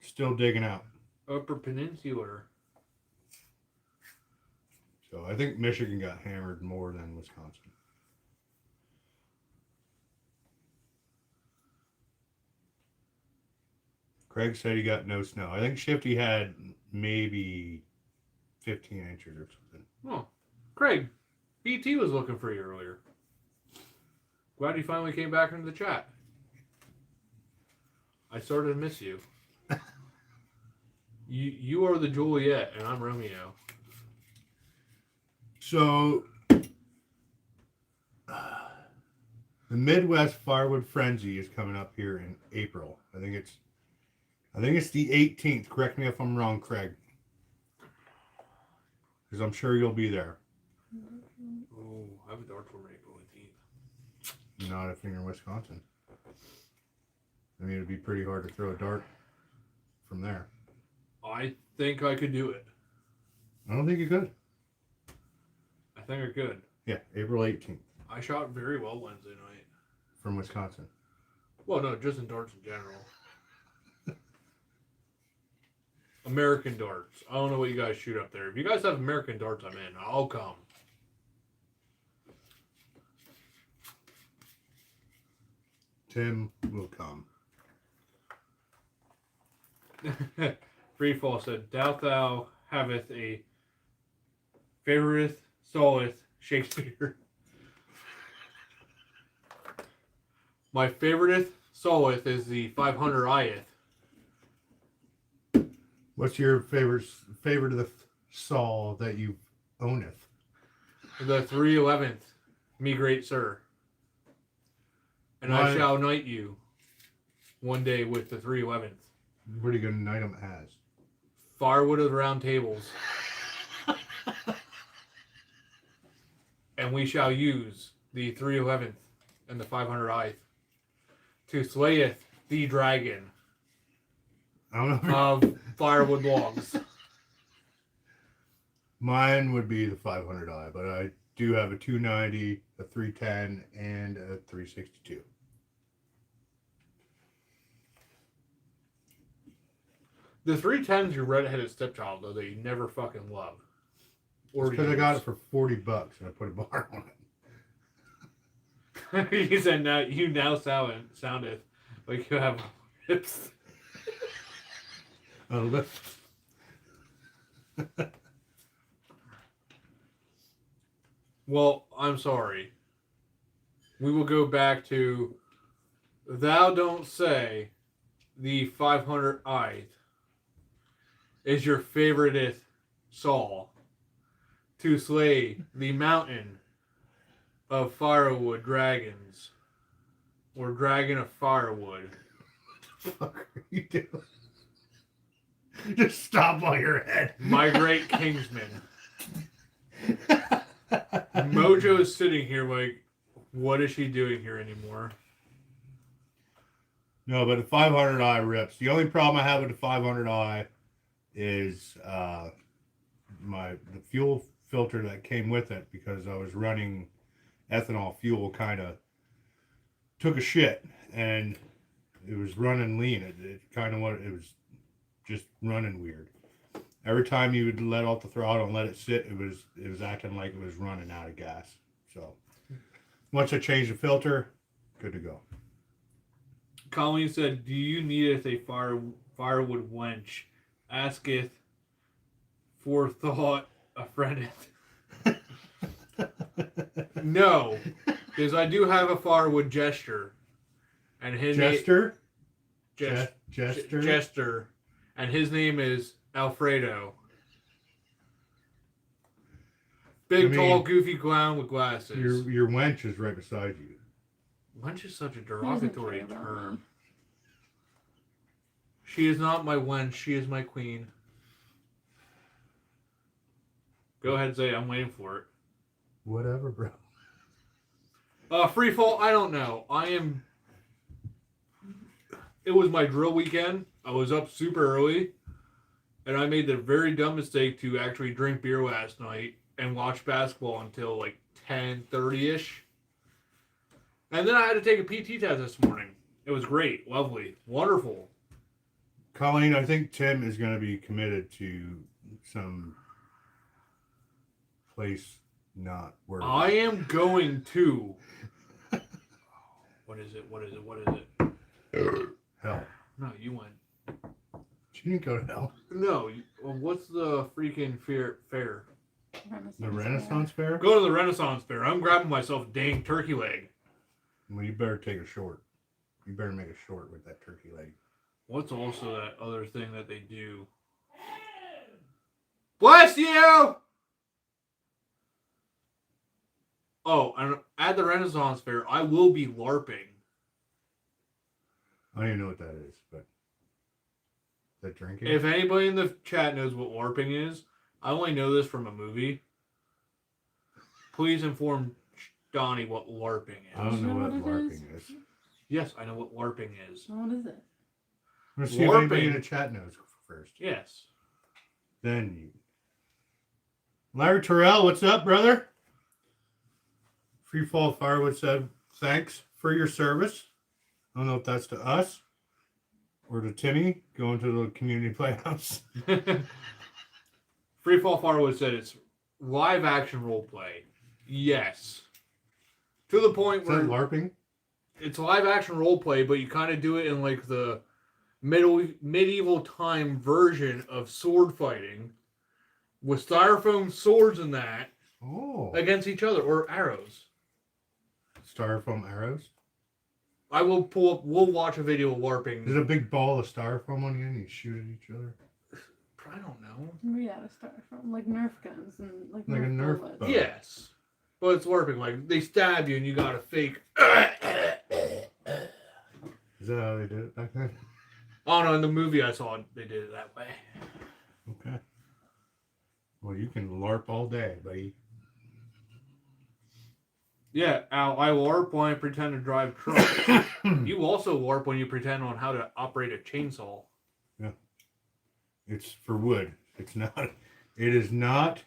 Still digging out. Upper Peninsular. So I think Michigan got hammered more than Wisconsin. Craig said he got no snow. I think Shifty had maybe 15 inches or something. Oh, Craig, BT was looking for you earlier. Glad you finally came back into the chat. I started to miss you. You are the Juliet, and I'm Romeo. So, the Midwest Firewood Frenzy is coming up here in April. I think it's the 18th. Correct me if I'm wrong, Craig. Because I'm sure you'll be there. Oh, I have a dart tournament April 18th. Not if you're in Wisconsin. I mean, it'd be pretty hard to throw a dart from there. I think I could do it. I don't think you could. I think I could. Yeah, April 18th. I shot very well Wednesday night. From Wisconsin. Well, no, just in darts in general. American darts. I don't know what you guys shoot up there. If you guys have American darts, I'm in. I'll come. Tim will come. Freefall said, doubt thou haveth a favorite soloist, Shakespeare. My favorite soloist is the 500 Ith. What's your favorite of the saw that you owneth? The 311th, me great sir. And I shall knight you one day with the 311th. What are you going to knight him as? Firewood of the Round Tables. And we shall use the 311th and the 500 Ith to slayeth the dragon I don't know. of firewood logs. Mine would be the 500i, but I do have a 290, a 310, and a 362. The 310's your redheaded stepchild, though, that you never fucking love. Because I got it for $40 and I put a bar on it. He said, "Now you now sounded like you have hips." A little bit. Well, I'm sorry. We will go back to "Thou don't say the 500 Ith is your favorite saw to slay the mountain of firewood dragons or dragon of firewood." What the fuck are you doing? Just stop while you're ahead. My great Kingsman. Mojo is sitting here like, what is she doing here anymore? No, but the 500i rips. The only problem I have with the 500i is the fuel filter that came with it, because I was running ethanol fuel, kind of took a shit, and it was running lean. It was just running weird. Every time you would let off the throttle and let it sit, it was acting like it was running out of gas. So once I changed the filter, good to go. Colleen said, "Do you needeth a firewood wench? Asketh forethought a friend." No, because I do have a firewood jester, and his Jester? Jester, and his name is Alfredo. Big, tall, goofy clown with glasses. Your wench is right beside you. Wench is such a derogatory term. She is not my wench. She is my queen. Go ahead, Zay. I'm waiting for it. Whatever, bro. Free fall, I don't know. It was my drill weekend. I was up super early. And I made the very dumb mistake to actually drink beer last night and watch basketball until like 10:30-ish. And then I had to take a PT test this morning. It was great. Lovely. Wonderful. Colleen, I think Tim is going to be committed to some place not where I am going to. What is it? hell. No, you went. She didn't go to hell. No, what's the freaking fair? The Renaissance Fair? Go to the Renaissance Fair. I'm grabbing myself a dang turkey leg. Well, you better take a short. You better make a short with that turkey leg. What's also that other thing that they do? Bless you! Oh, and at the Renaissance Fair, I will be LARPing. I don't even know what that is, but... Is that drinking? If anybody in the chat knows what LARPing is, I only know this from a movie. Please inform Donnie what LARPing is. I don't know what LARPing is. Yes, I know what LARPing is. What is it? Let's see if anybody in the chat knows first. Yes. Then you... Larry Terrell, what's up, brother? Freefall Firewood said, thanks for your service. I don't know if that's to us or to Timmy going to the community playhouse. Freefall Firewood said it's live action role play. Yes. To the point where... Is that LARPing? It's live action role play, but you kind of do it in like the medieval time version of sword fighting. with styrofoam swords and that Oh. against each other, or arrows. Styrofoam arrows? I will pull up, we'll watch a video of LARPing. There's a big ball of styrofoam on you and you shoot at each other? I don't know. Yeah, to start from like Nerf guns and like a Nerf bullets. gun. Yes. But it's LARPing. Like, they stab you and you got to fake. Is that how they did it back then? Oh no, in the movie I saw, they did it that way. Okay. Well, you can LARP all day, buddy. Yeah, Al, I LARP when I pretend to drive trucks. You also LARP when you pretend on how to operate a chainsaw. Yeah. It's for wood. It's not. It is not.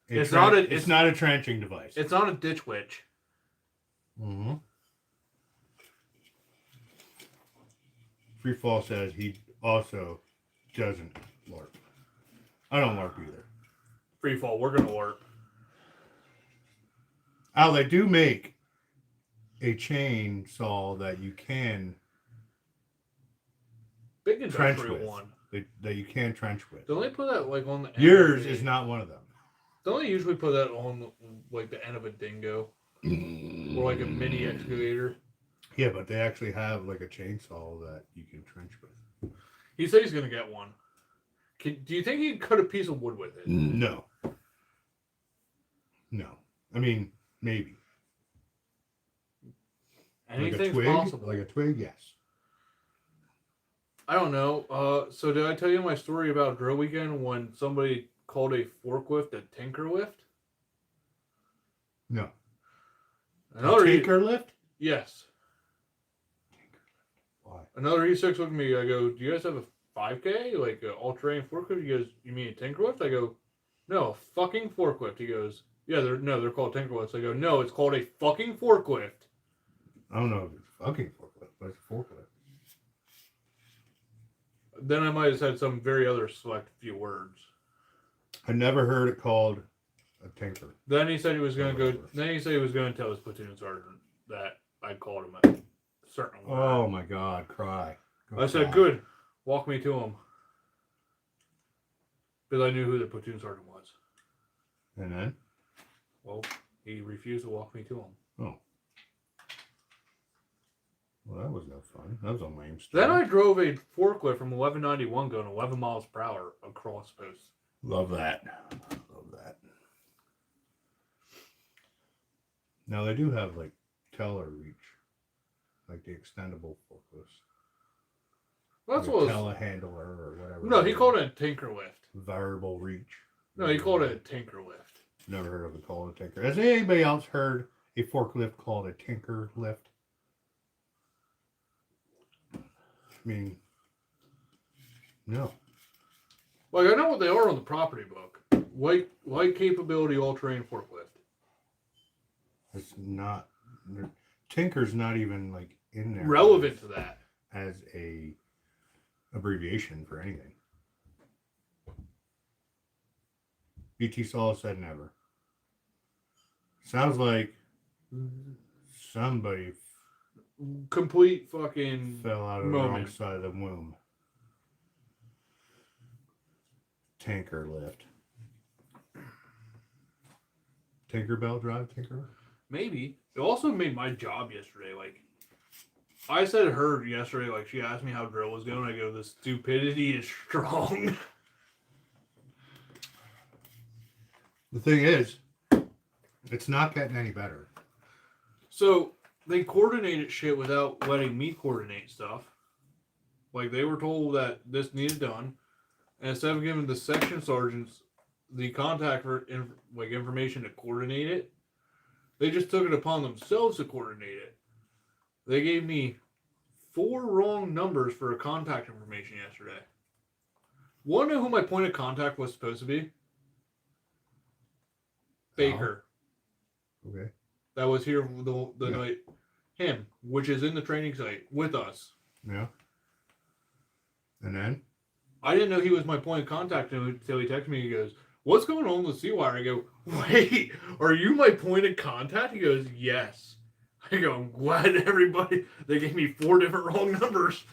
It's not a trenching device. It's not a ditch witch. Mm-hmm. Free Fall says he also doesn't LARP. I don't LARP either. Free fall, we're gonna LARP. Oh, they do make a chainsaw that you can Big trench industrial with. one. That you can trench with. Don't they put that like on the end Yours of is not one of them. Don't they usually put that on like the end of a dingo? Or like a mini excavator? Yeah, but they actually have like a chainsaw that you can trench with. He said he's gonna get one. Do you think he'd cut a piece of wood with it? No. No. I mean, maybe. Anything's like possible. Like a twig, yes. I don't know. So did I tell you my story about drill weekend when somebody called a forklift a tinker lift? No. Another tinker lift? Yes. Why? Another E6 looked at me. I go, do you guys have a 5K? Like an all-terrain forklift? He goes, you mean a tinker lift? I go, no, a fucking forklift. He goes, yeah, they're called tinker lifts. I go, no, it's called a fucking forklift. I don't know if it's a fucking forklift, but it's a forklift. Then I might have said some very other select few words. I never heard it called a tinker. Then he said he was going to go. Then he said he was going to tell his platoon sergeant that I called him a certain word. Oh my God, cry. I said, good. Walk me to him. Because I knew who the platoon sergeant was. And then? Well, he refused to walk me to him. Oh. Well, that was no fun. That was a lame story. Then I drove a forklift from 1191 going 11 miles per hour across post. Love that. Love that. Now they do have like teller reach, like the extendable forklifts. That's like what telehandler or whatever. No, he called it a tinker lift. Variable reach. No, he called it a tinker lift. Never heard of it called a tinker. Has anybody else heard a forklift called a tinker lift? I mean, no. Like, I know what they are on the property book. Light capability all-terrain forklift. It's not. Tinker's not even like in there. Relevant to that. As a abbreviation for anything. BT Saul said never. Sounds like somebody Complete fucking fell out of the wrong side of the womb. Tanker lift. Tinkerbell drive, Tinker? Maybe. It also made my job yesterday. Like, I said to her yesterday, like, she asked me how drill was going. I go, the stupidity is strong. The thing is, it's not getting any better. So, they coordinated shit without letting me coordinate stuff. Like, they were told that this needed done. And instead of giving the section sergeants the contact for information to coordinate it, they just took it upon themselves to coordinate it. They gave me 4 wrong numbers for a contact information yesterday. Want to know who my point of contact was supposed to be? Baker. Okay. That was here the night. Him, which is in the training site with us. Yeah. And then? I didn't know he was my point of contact until he texted me. He goes, what's going on with C-Wire? I go, wait, are you my point of contact? He goes, yes. I go, I'm glad everybody, they gave me 4 different wrong numbers.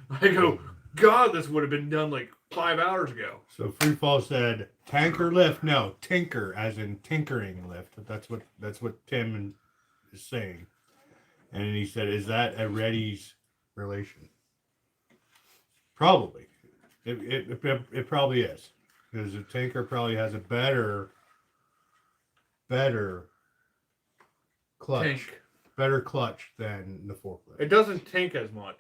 I go, God, this would have been done like 5 hours ago. So Freefall said tanker lift, no, tinker as in tinkering lift. That's what Tim is saying. And he said, is that a Reddy's relation? Probably. It probably is. Because the tanker probably has a better clutch. Tank. Better clutch than the forklift. It doesn't tank as much.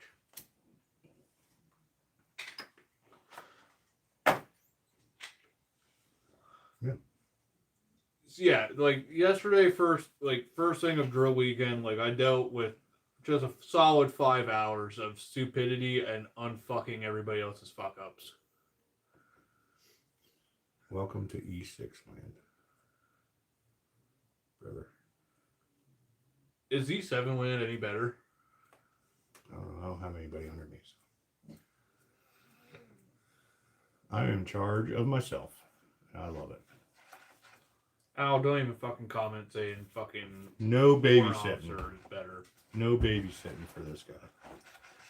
Yeah, like yesterday, first thing of drill weekend, like I dealt with just a solid 5 hours of stupidity and unfucking everybody else's fuck ups. Welcome to E6 land, brother. Is E7 land any better? I don't have anybody under me. So. I'm in charge of myself. I love it. Al, don't even fucking comment saying fucking no babysitting. Officer is better. No babysitting for this guy.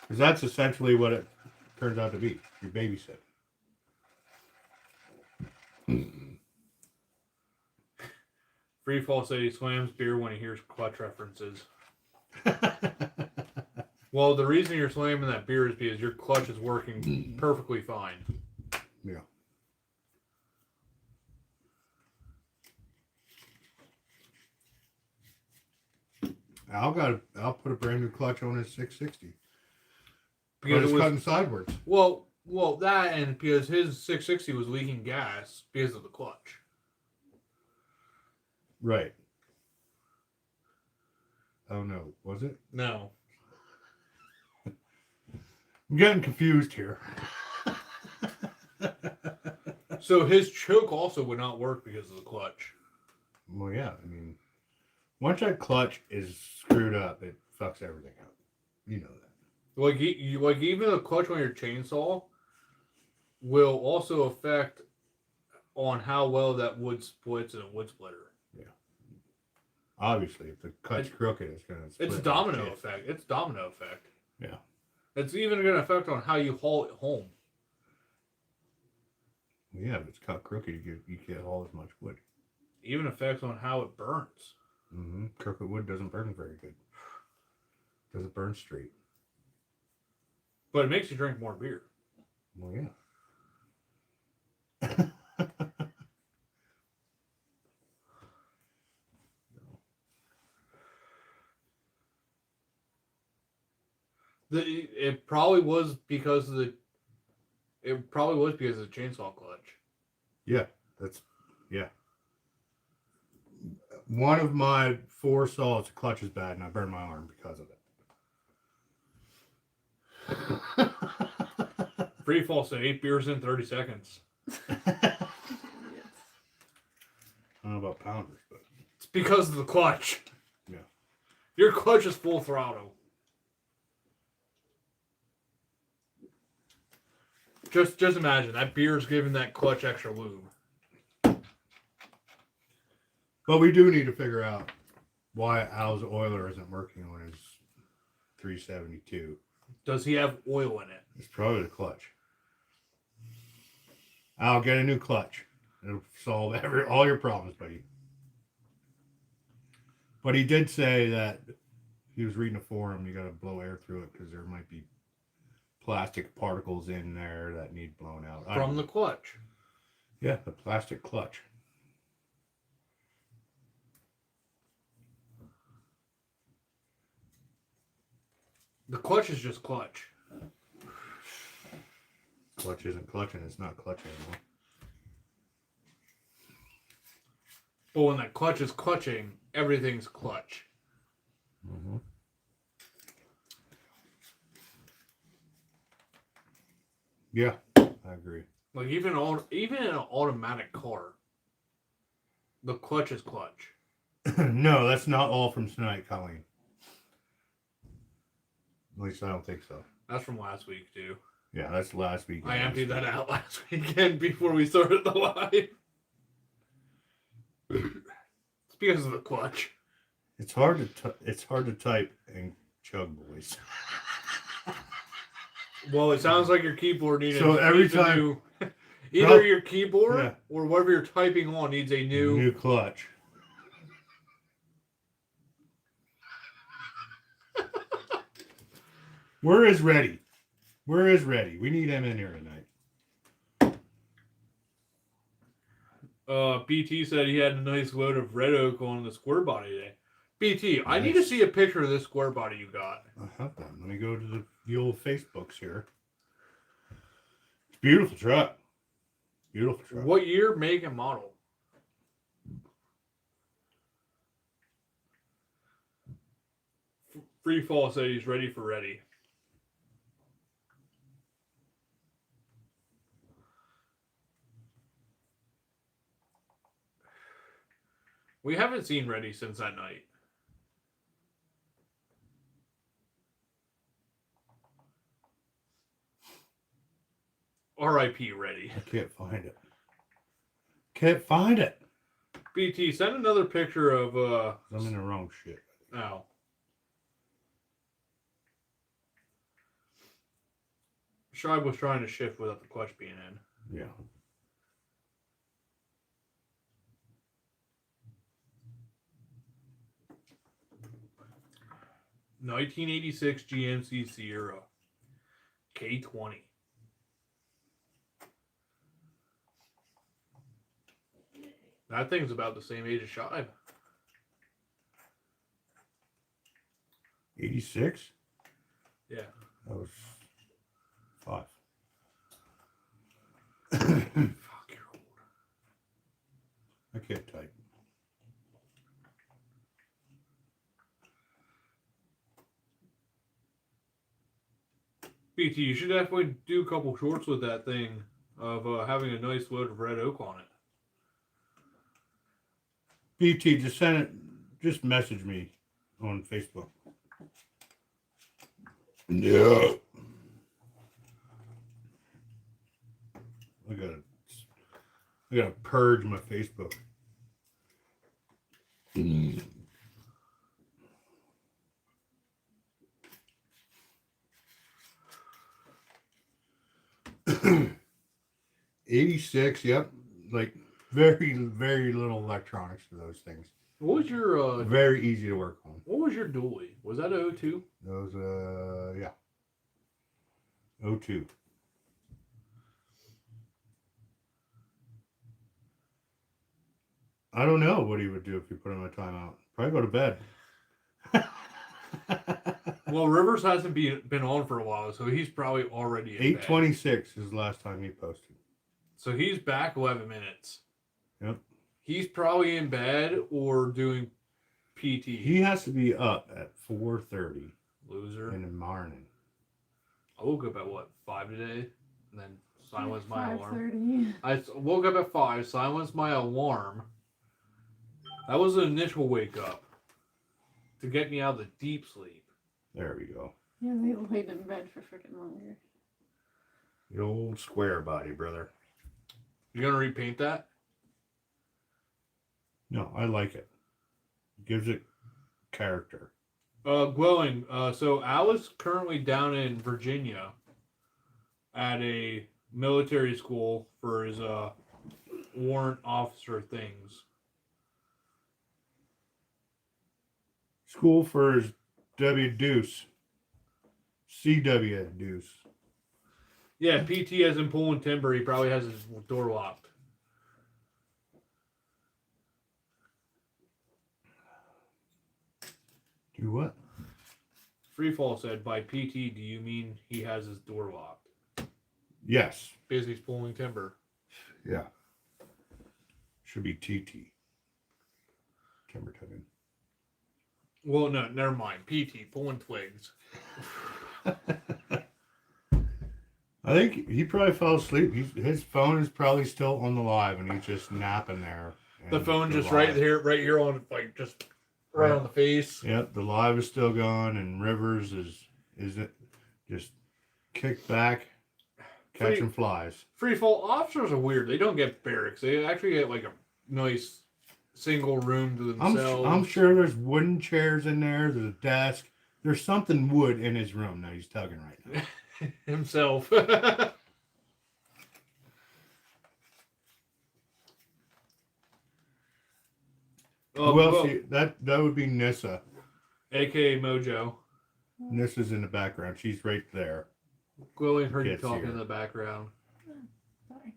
Because that's essentially what it turns out to be. You're babysitting. Freefall said he slams beer when he hears clutch references. Well, the reason you're slamming that beer is because your clutch is working perfectly fine. Yeah. I'll put a brand new clutch on his 660. Because it's cutting sideways. Well, that and because his 660 was leaking gas because of the clutch. Right. Oh no, was it? No. I'm getting confused here. So his choke also would not work because of the clutch. Well, yeah, I mean, once that clutch is screwed up, it fucks everything up. You know that. Like even the clutch on your chainsaw will also affect on how well that wood splits in a wood splitter. Yeah. Obviously, if the cut's crooked, it's gonna split. It's domino effect. It's domino effect. Yeah. It's even going to affect on how you haul it home. Yeah, if it's cut crooked, you can't haul as much wood. Even affects on how it burns. Mm-hmm. Crooked wood doesn't burn very good. Doesn't burn straight. But it makes you drink more beer. Well, yeah. It probably was because of the chainsaw clutch. Yeah, one of my 4 saws, the clutch is bad, and I burned my arm because of it. Freefall said 8 beers in 30 seconds. Yes. I don't know about pounders, but it's because of the clutch. Yeah. Your clutch is full throttle. Just imagine that beer's giving that clutch extra lube. But we do need to figure out why Al's oiler isn't working on his 372. Does he have oil in it? It's probably the clutch. Al, get a new clutch. It'll solve all your problems, buddy. But he did say that he was reading a forum, you got to blow air through it because there might be plastic particles in there that need blown out. From the clutch. Yeah, the plastic clutch. The clutch is just clutch. Clutch isn't clutching, it's not clutch anymore. But when that clutch is clutching, everything's clutch. Mm-hmm. Yeah, I agree. Like even in an automatic car, the clutch is clutch. No, that's not all from tonight, Colleen. At least I don't think so. That's from last week too. Yeah, that's last week. I emptied that out last weekend before we started the live. It's because of the clutch. It's hard to type and chug, boys. Well, it sounds like your keyboard needs So every needs a time- new. Either your keyboard Yeah. or whatever you're typing on needs a new. clutch. Where is Reddy? Where is Reddy? We need him in here tonight. BT said he had a nice load of red oak on the square body today. BT, I need to see a picture of this square body you got. I have that. Let me go to the old Facebooks here. It's a beautiful truck. Beautiful truck. What year, make, and model? Free Fall said he's ready for ready. We haven't seen Reddy since that night. R.I.P. Reddy. I can't find it. Can't find it. BT, send another picture of I'm in the wrong shit. Oh. Shive was trying to shift without the clutch being in. Yeah. $1986 GMC Sierra K20. That thing's about the same age as Shive. 86? Yeah. That was 5. Fuck, you're old. I can't type. BT, you should definitely do a couple shorts with that thing of having a nice load of red oak on it. BT, just send it. Just message me on Facebook. Yeah. I gotta purge my Facebook. Mm. 86, yep. Like very, very little electronics to those things. What was your Very easy to work on. what was your dually? Was that a 02? Those yeah. 02. I don't know what he would do if you put him in a timeout. Probably go to bed. Well, Rivers hasn't been on for a while, so he's probably already in bed. 8:26 is the last time he posted. So he's back 11 minutes. Yep. He's probably in bed or doing PT. He has to be up at 4:30 Loser. in the morning. I woke up at what, 5 today? And then silenced my alarm. 5:30. I woke up at 5, silenced my alarm. That was the initial wake up to get me out of the deep sleep. There we go. Yeah, they laid in bed for freaking longer. The old square body, brother. You gonna repaint that? No, I like it. Gives it character. Glowing. So Al is currently down in Virginia at a military school for his warrant officer things. School for his W Deuce. CW Deuce. Yeah, PT as in pulling timber. He probably has his door locked. Do what? Freefall said, by PT, do you mean he has his door locked? Yes. Because he's pulling timber. Yeah. Should be TT. Timber tugging. Well, no, never mind. PT, pulling twigs. I think he probably fell asleep. His phone is probably still on the live, and he's just napping there. The phone just right here on, like, just right on the face. Yep, the live is still going, and Rivers is it just kicked back, catching flies. Freefall officers are weird. They don't get barracks. They actually get, like, a nice single room to themselves. I'm sure there's wooden chairs in there. There's a desk. There's something wood in his room that he's tugging right now. himself. Who else? That would be Nissa. AKA Mojo. Nissa's in the background. She's right there. Glowing heard you Gets talking here. in the background. Sorry.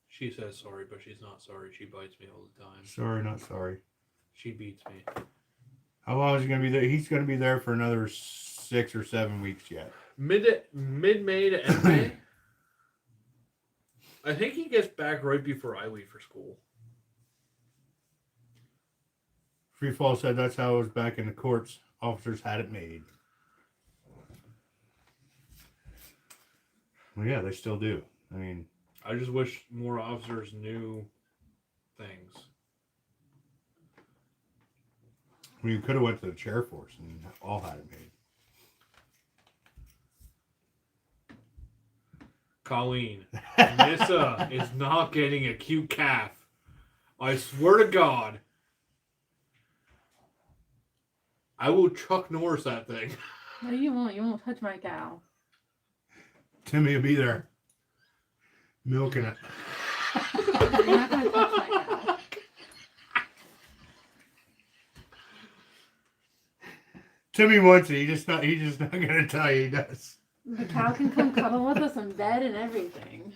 She says sorry, but she's not sorry. She bites me all the time. Sorry, not sorry. She beats me. How long is he going to be there? He's going to be there for another 6 or 7 weeks yet. Mid-May to end May. I think he gets back right before I leave for school. Freefall said that's how it was back in the courts. Officers had it made. Well, yeah, they still do. I mean, I just wish more officers knew things. you could have went to the chair force and all had it made. Colleen, Nissa is not getting a cute calf. I swear to God. I will Chuck Norris that thing. No, you won't. You won't touch my cow. Timmy will be there milking it. You're not gonna touch my cow. Timmy wants it. He's just not gonna tell you he does. The cow can come cuddle with us in bed and everything.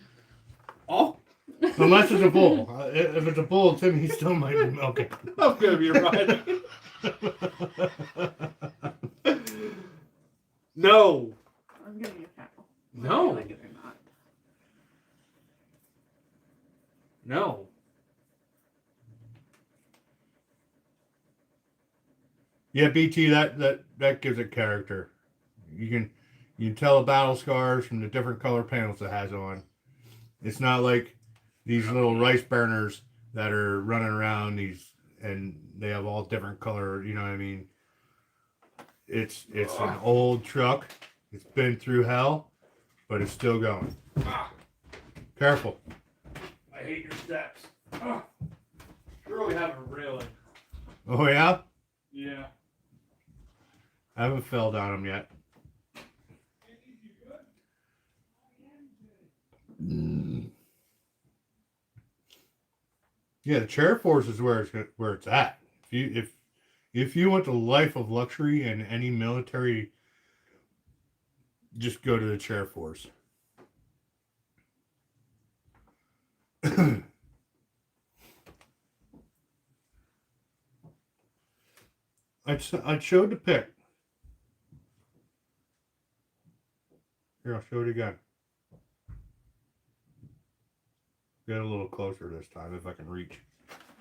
Oh, Unless it's a bull. If it's a bull, Timmy still might be milking. I'm gonna be right. No. I'm getting a cow. No. Like it or not. No. Yeah, BT, that gives it character. You can tell the battle scars from the different color panels it has on. It's not like these little rice burners that are running around and they have all different color, you know what I mean? It's an old truck. It's been through hell, but it's still going. Careful. I hate your steps. Sure, we have a railing. Oh yeah? Yeah. I haven't fell down them yet. Yeah, the chair force is where it's at. If you want the life of luxury and any military, just go to the chair force. I showed the pic. Here, I'll show it again. Get a little closer this time if I can reach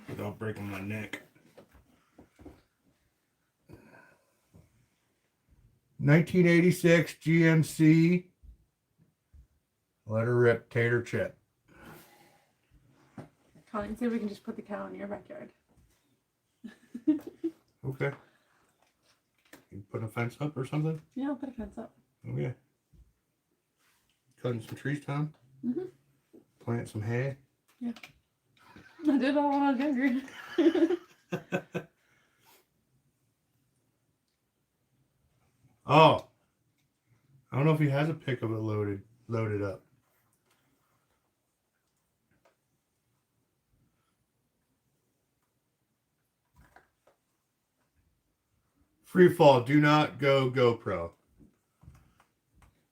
without breaking my neck. 1986 GMC. Let her rip tater chip. Colleen said we can just put the cow in your backyard. Okay. You put a fence up or something? Yeah, I'll put a fence up. Okay. Cutting some trees down? Mm-hmm. Plant some hay? Yeah. I did all when I was younger. Oh. I don't know if he has a pic of it loaded up. Free fall, do not go GoPro.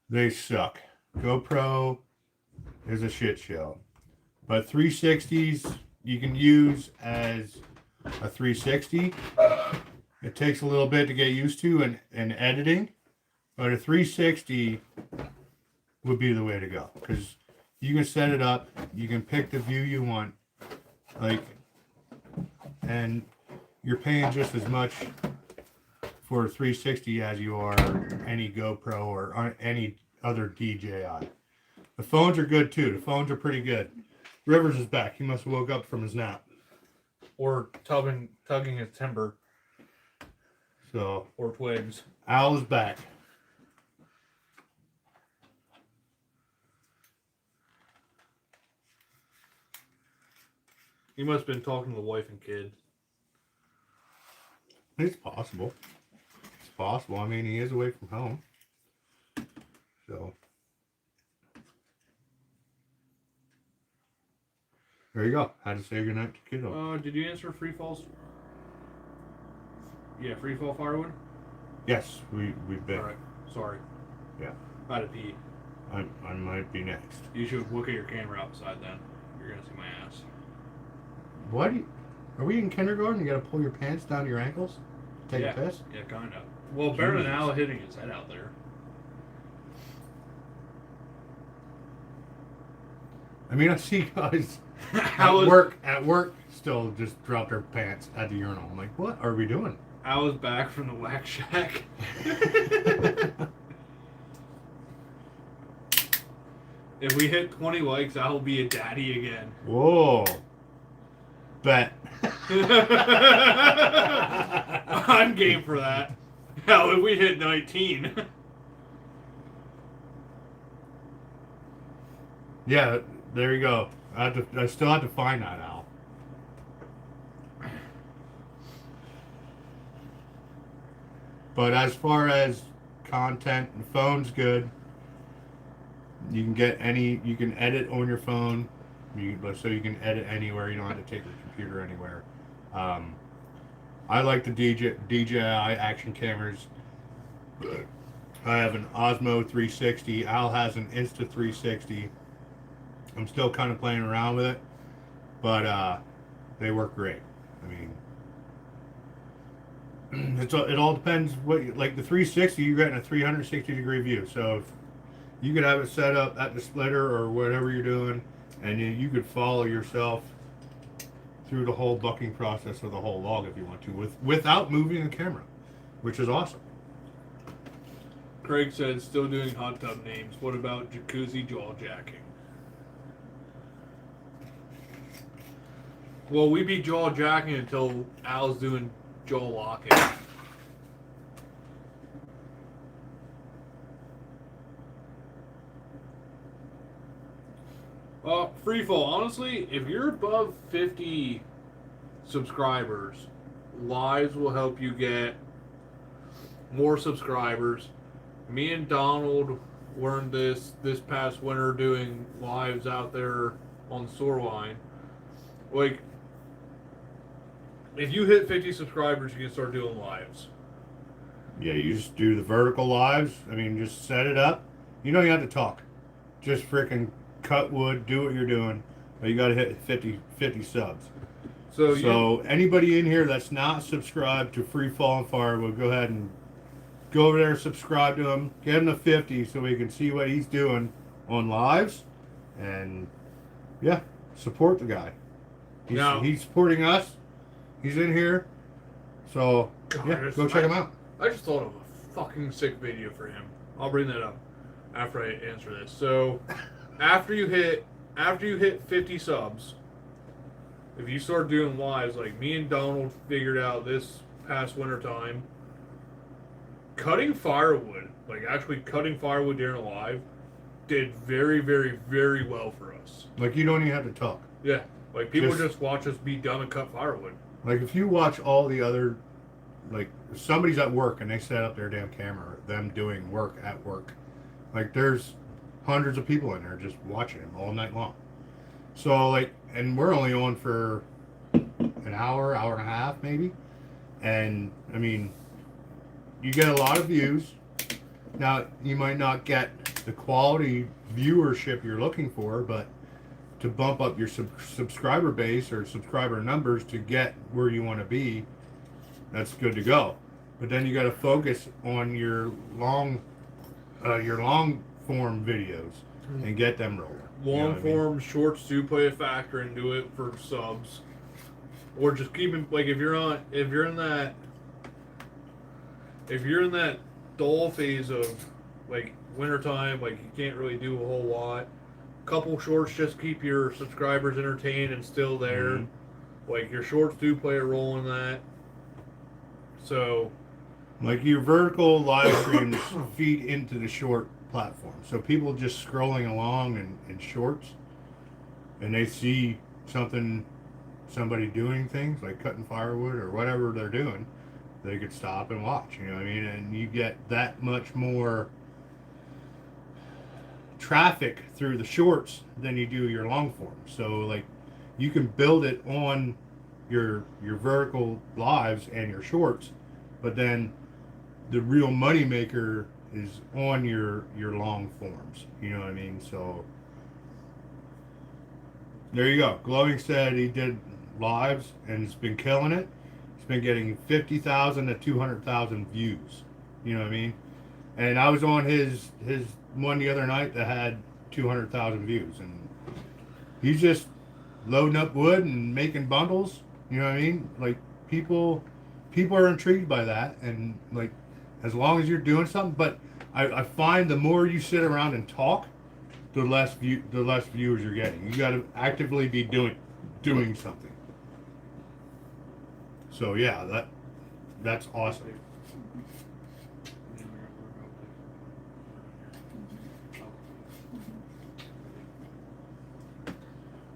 They suck. GoPro is a shit show. But 360s you can use as a 360. It takes a little bit to get used to in editing. But a 360 would be the way to go. Because you can set it up. You can pick the view you want. And you're paying just as much for a 360 as you are any GoPro or any other DJI. The phones are good too. The phones are pretty good. Rivers is back. He must have woke up from his nap. Or tugging his timber. So, Or twigs. Al is back. He must have been talking to the wife and kid. It's possible. possible. I mean, he is away from home. So, there you go. How to say goodnight to kiddo. Did you answer Free Fall's? Yeah, Free Fall Firewood? Yes, we've been. Alright, sorry. Yeah. About to pee. I might be next. You should look at your camera outside then. You're gonna see my ass. What? Are we in kindergarten? You gotta pull your pants down to your ankles? Take Yeah. a piss? Yeah, kinda. Well, better than Al hitting his head out there. I mean, I see guys Al at work still just drop their pants at the urinal. I'm like, what are we doing? Al was back from the whack shack. If we hit 20 likes, I'll be a daddy again. Whoa. Bet. I'm game for that. Hell, if we hit 19. Yeah, there you go. I still have to find that out. But as far as content, the phone's good. You can edit on your phone. So you can edit anywhere. You don't have to take your computer anywhere. I like the DJI action cameras. I have an Osmo 360. Al has an Insta 360. I'm still kind of playing around with it, but they work great. I mean, it all depends like the 360, you're getting a 360 degree view. So if you could have it set up at the splitter or whatever you're doing, and you could follow yourself through the whole bucking process of the whole log if you want to, without moving the camera, which is awesome. Craig said, still doing hot tub names. What about jacuzzi jaw jacking? Well, we be jaw jacking until Al's doing jaw locking. Freefall, honestly, if you're above 50 subscribers, lives will help you get more subscribers. Me and Donald learned this past winter doing lives out there on the sewer line. Like, if you hit 50 subscribers, you can start doing lives. Yeah, you just do the vertical lives. I mean, just set it up. You don't have to talk. Just freaking cut wood, do what you're doing. But you got to hit 50 subs. So anybody in here that's not subscribed to Free Fall and Firewood, go ahead and go over there, subscribe to him, get him to 50 so we can see what he's doing on lives. And, yeah, support the guy. He's supporting us. He's in here. So, yeah, go check him out. I just thought of a fucking sick video for him. I'll bring that up after I answer this. So, after you hit 50 subs, if you start doing lives, like me and Donald figured out this past winter time, cutting firewood, like actually cutting firewood during a live, did very, very, very well for us. Like, you don't even have to talk. Yeah, like people just watch us be dumb and cut firewood. Like, if you watch all the other, like, if somebody's at work and they set up their damn camera, them doing work at work, like, there's hundreds of people in there just watching them all night long. So, like, and we're only on for an hour and a half, maybe. And, I mean, you get a lot of views. Now, you might not get the quality viewership you're looking for, but to bump up your subscriber base or subscriber numbers to get where you want to be, that's good to go. But then you got to focus on your long form videos and get them rolling. Long form shorts do play a factor into it for subs, or just keeping, like, if you're in that dull phase of like wintertime, like you can't really do a whole lot. Couple shorts just keep your subscribers entertained and still there. Mm-hmm. Like, your shorts do play a role in that. So, like, your vertical live streams feed into the short platform. So people just scrolling along in shorts, and they see somebody doing things like cutting firewood or whatever they're doing, they could stop and watch. You know what I mean? And you get that much more traffic through the shorts than you do your long form. So like you can build it on your vertical lives and your shorts, but then the real money maker is on your long forms. You know what I mean? So there you go. Glowing said he did lives and it's been killing it. He's been getting 50,000 to 200,000 views. You know what I mean? And I was on his one the other night that had 200,000 views, and he's just loading up wood and making bundles. You know what I mean? Like people are intrigued by that, and like as long as you're doing something. But I find the more you sit around and talk, the less viewers you're getting. You got to actively be doing something. So yeah, that's awesome.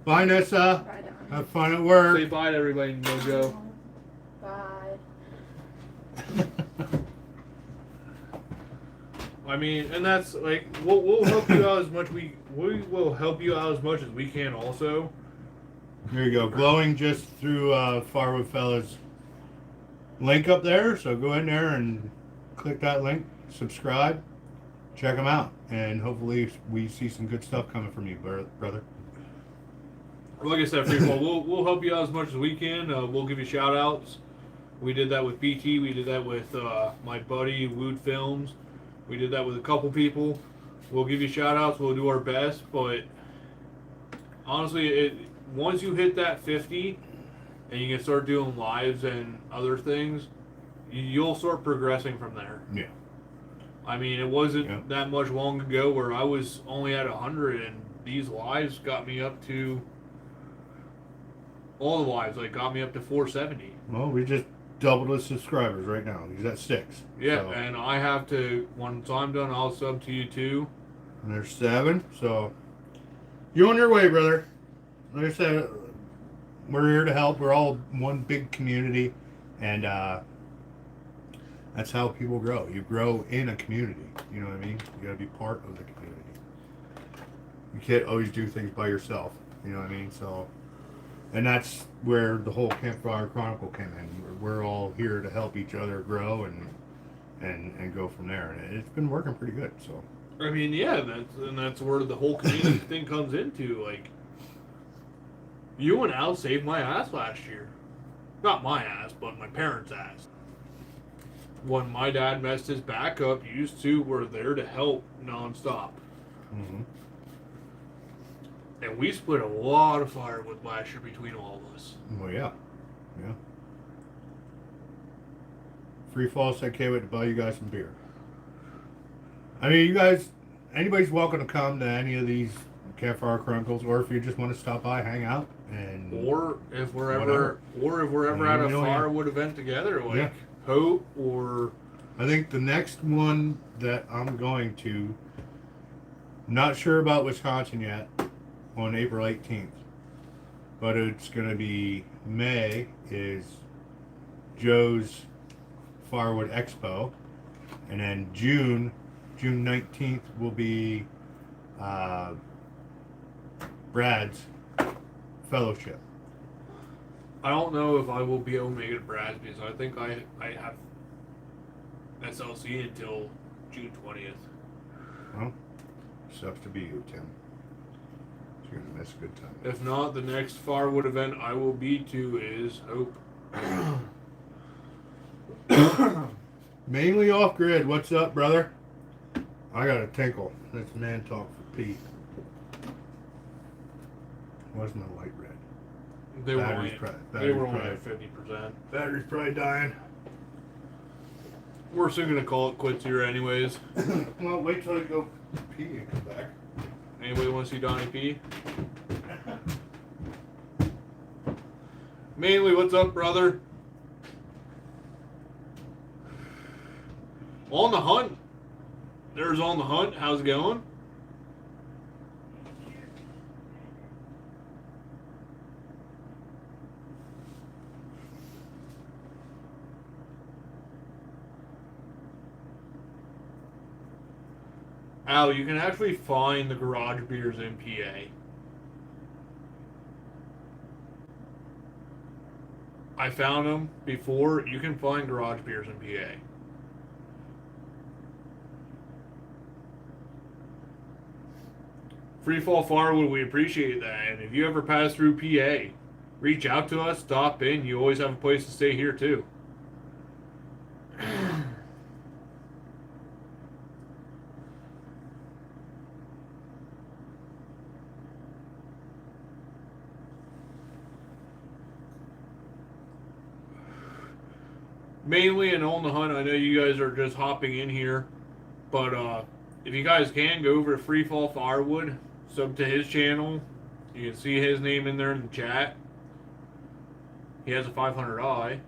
Bye, Nessa. Bye, Don. Have fun at work. Say bye to everybody, Mojo. Bye. I mean, and that's like we'll help you out as much we will help you out as much as we can also. Here you go. Glowing just through Firewood Fellas link up there. So go in there and click that link, subscribe, check them out, and hopefully we see some good stuff coming from you, brother. Like I said, Freefall, we'll help you out as much as we can. We'll give you shout outs. We did that with BT. We did that with my buddy Wood Films. We did that with a couple people. We'll give you shout outs. We'll do our best. But honestly, once you hit that 50 and you can start doing lives and other things, you'll start progressing from there. Yeah. I mean, it wasn't that much long ago where I was only at 100, and these lives got me up to all the lives. Like got me up to 470. Well, we just doubled the subscribers right now. He's at 6. Yeah, So. and I have to. Once I'm done, I'll sub to you too. And there's 7. So you're on your way, brother. Like I said, we're here to help. We're all one big community, and that's how people grow. You grow in a community. You know what I mean? You gotta be part of the community. You can't always do things by yourself. You know what I mean? So, and that's where the whole Campfire Chronicle came in. We're all here to help each other grow and go from there. And it's been working pretty good. So. I mean, yeah, that's where the whole community thing comes into. Like, you and Al saved my ass last year. Not my ass, but my parents' ass. When my dad messed his back up, you two were there to help nonstop. Mm-hmm. And we split a lot of firewood last year between all of us. Well, yeah. Yeah. Free Fall said, can't wait to buy you guys some beer. I mean, you guys, anybody's welcome to come to any of these Campfire Chronicles, or if you just want to stop by, hang out, and or if we're ever at a firewood event together, like Hope, or I think the next one that I'm going to, not sure about Wisconsin yet, on April 18th, but it's going to be May, is Joe's Firewood Expo, and then June 19th will be Brad's fellowship. I don't know if I will be able to make it to Brad's because I think I have SLC until June 20th. Well, sucks to be you, Tim. You're gonna miss a good time. If not, the next firewood event I will be to is Hope. Mainly off grid. What's up, brother? I got a tinkle. That's man talk for Pete. Where's my light red? They were only at 50%. Battery's probably dying. We're soon gonna call it quits here, anyways. Well, wait till I go pee and come back. Anybody want to see Donnie P? Mainly, what's up, brother? On the hunt. There's On the Hunt. How's it going? Al, you can actually find the garage beers in PA. I found them before. You can find garage beers in PA. Freefall Firewood, we appreciate that. And if you ever pass through PA, reach out to us, stop in. You always have a place to stay here, too. Mainly in On the Hunt, I know you guys are just hopping in here, but if you guys can, go over to Freefall Firewood, sub to his channel. You can see his name in there in the chat. He has a 500i.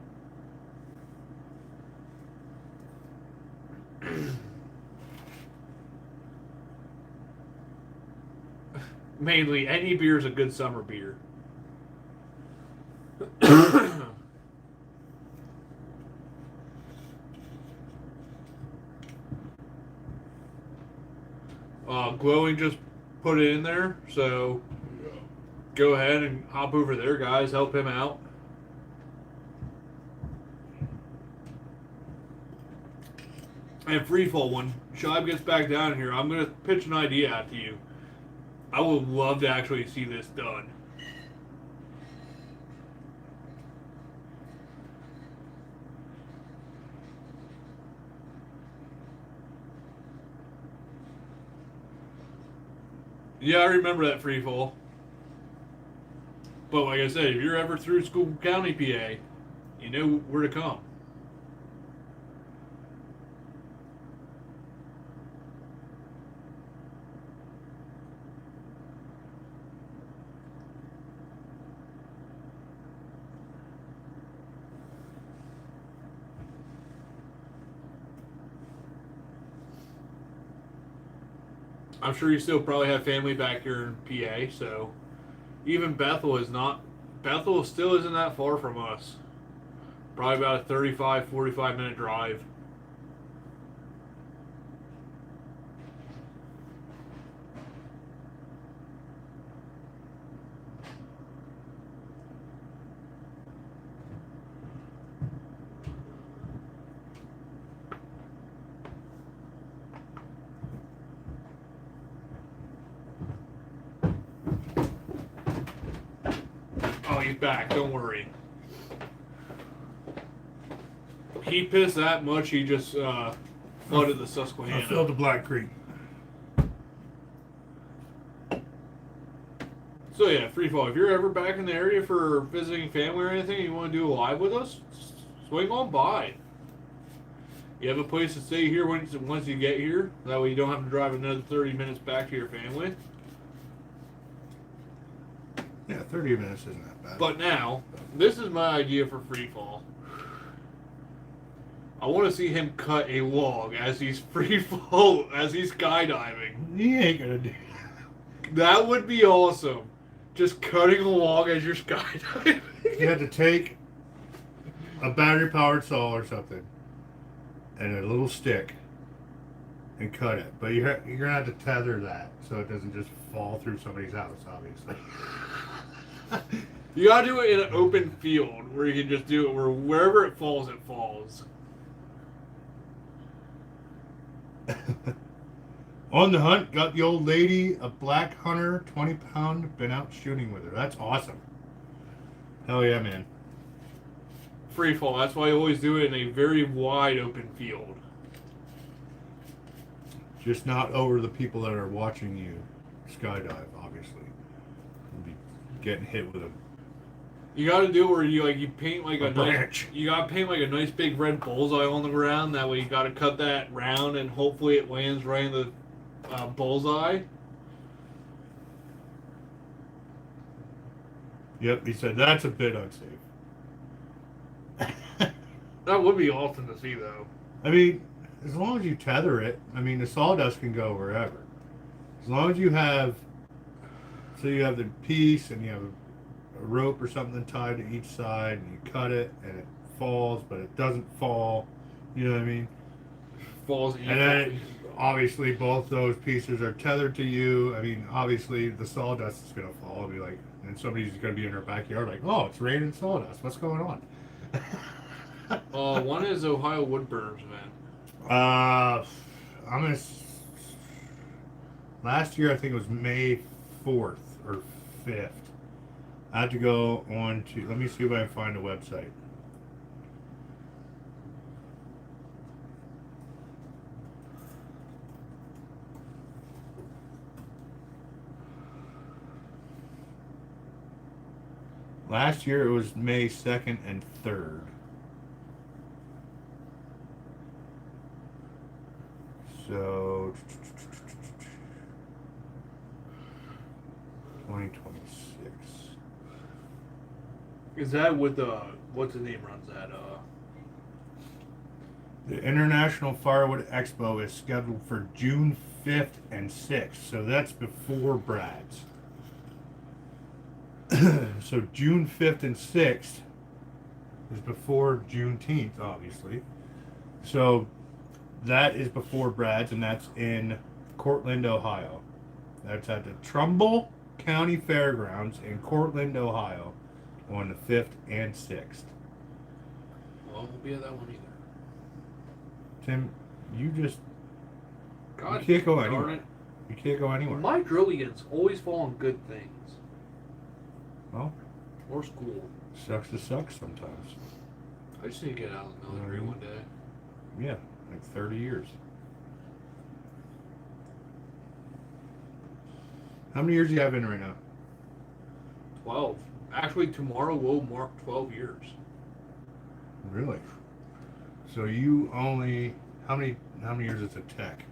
Mainly, any beer is a good summer beer. Glowing just put it in there, so go ahead and hop over there, guys. Help him out. And Freefall, when Shive gets back down here, I'm going to pitch an idea out to you. I would love to actually see this done. Yeah, I remember that Freefall. But like I said, if you're ever through School County, PA, you know where to come. I'm sure you still probably have family back here in PA, so even Bethel still isn't that far from us. Probably about a 35, 45 minute drive. Oh, he's back. Don't worry. He pissed that much, he just flooded the Susquehanna. I filled the Black Creek. So yeah, Freefall, if you're ever back in the area for visiting family or anything and you want to do a live with us, swing on by. You have a place to stay here once you get here. That way you don't have to drive another 30 minutes back to your family. Yeah, 30 minutes isn't that bad. But now, this is my idea for Freefall. I want to see him cut a log as he's freefall, as he's skydiving. He ain't gonna do That would be awesome. Just cutting a log as you're skydiving. You had to take a battery-powered saw or something and a little stick and cut it. But you're gonna have to tether that so it doesn't just fall through somebody's house, obviously. You gotta do it in an open field where you can just do it wherever it falls, it falls. On the hunt, got the old lady, a black hunter, 20-pound, been out shooting with her. That's awesome. Hell yeah, man. Freefall, that's why you always do it in a very wide open field. Just not over the people that are watching you skydive, obviously. You'll be getting hit with a You gotta do it where you paint like a branch. nice, you gotta paint like a nice big red bullseye on the ground. That way you gotta cut that round and hopefully it lands right in the bullseye. Yep, he said that's a bit unsafe. That would be awesome to see, though. I mean, as long as you tether it, I mean, the sawdust can go wherever. As long as you have, so you have the piece and you have a rope or something tied to each side and you cut it and it falls, but it doesn't fall. You know what I mean? Falls And then obviously both those pieces are tethered to you. I mean, obviously the sawdust is gonna fall. It'll be like, and somebody's gonna be in their backyard like, oh, it's raining sawdust. What's going on? One is Ohio woodburners, man. I'm gonna. Last year I think it was May 4th or 5th. I had to go on to. Let me see if I can find a website. Last year it was May 2nd and 3rd. So 2026. Is that with what's the name runs that? The International Firewood Expo is scheduled for June 5th and 6th, so that's before Brad's. So June 5th and 6th is before Juneteenth, obviously. So that is before Brad's, and that's in Cortland, Ohio. That's at the Trumbull County Fairgrounds in Cortland, Ohio on the 5th and 6th. Well, I won't be at that one either. Tim, you just God, you can't go darn anywhere. it. You can't go anywhere. My drill weekends always fall on good things. Well, Or school. sucks to suck sometimes. I just need to get out of the military one day. Yeah, like 30 years. How many years do you have in right now? 12. Actually, tomorrow will mark 12 years. Really? So you only how many years is a tech?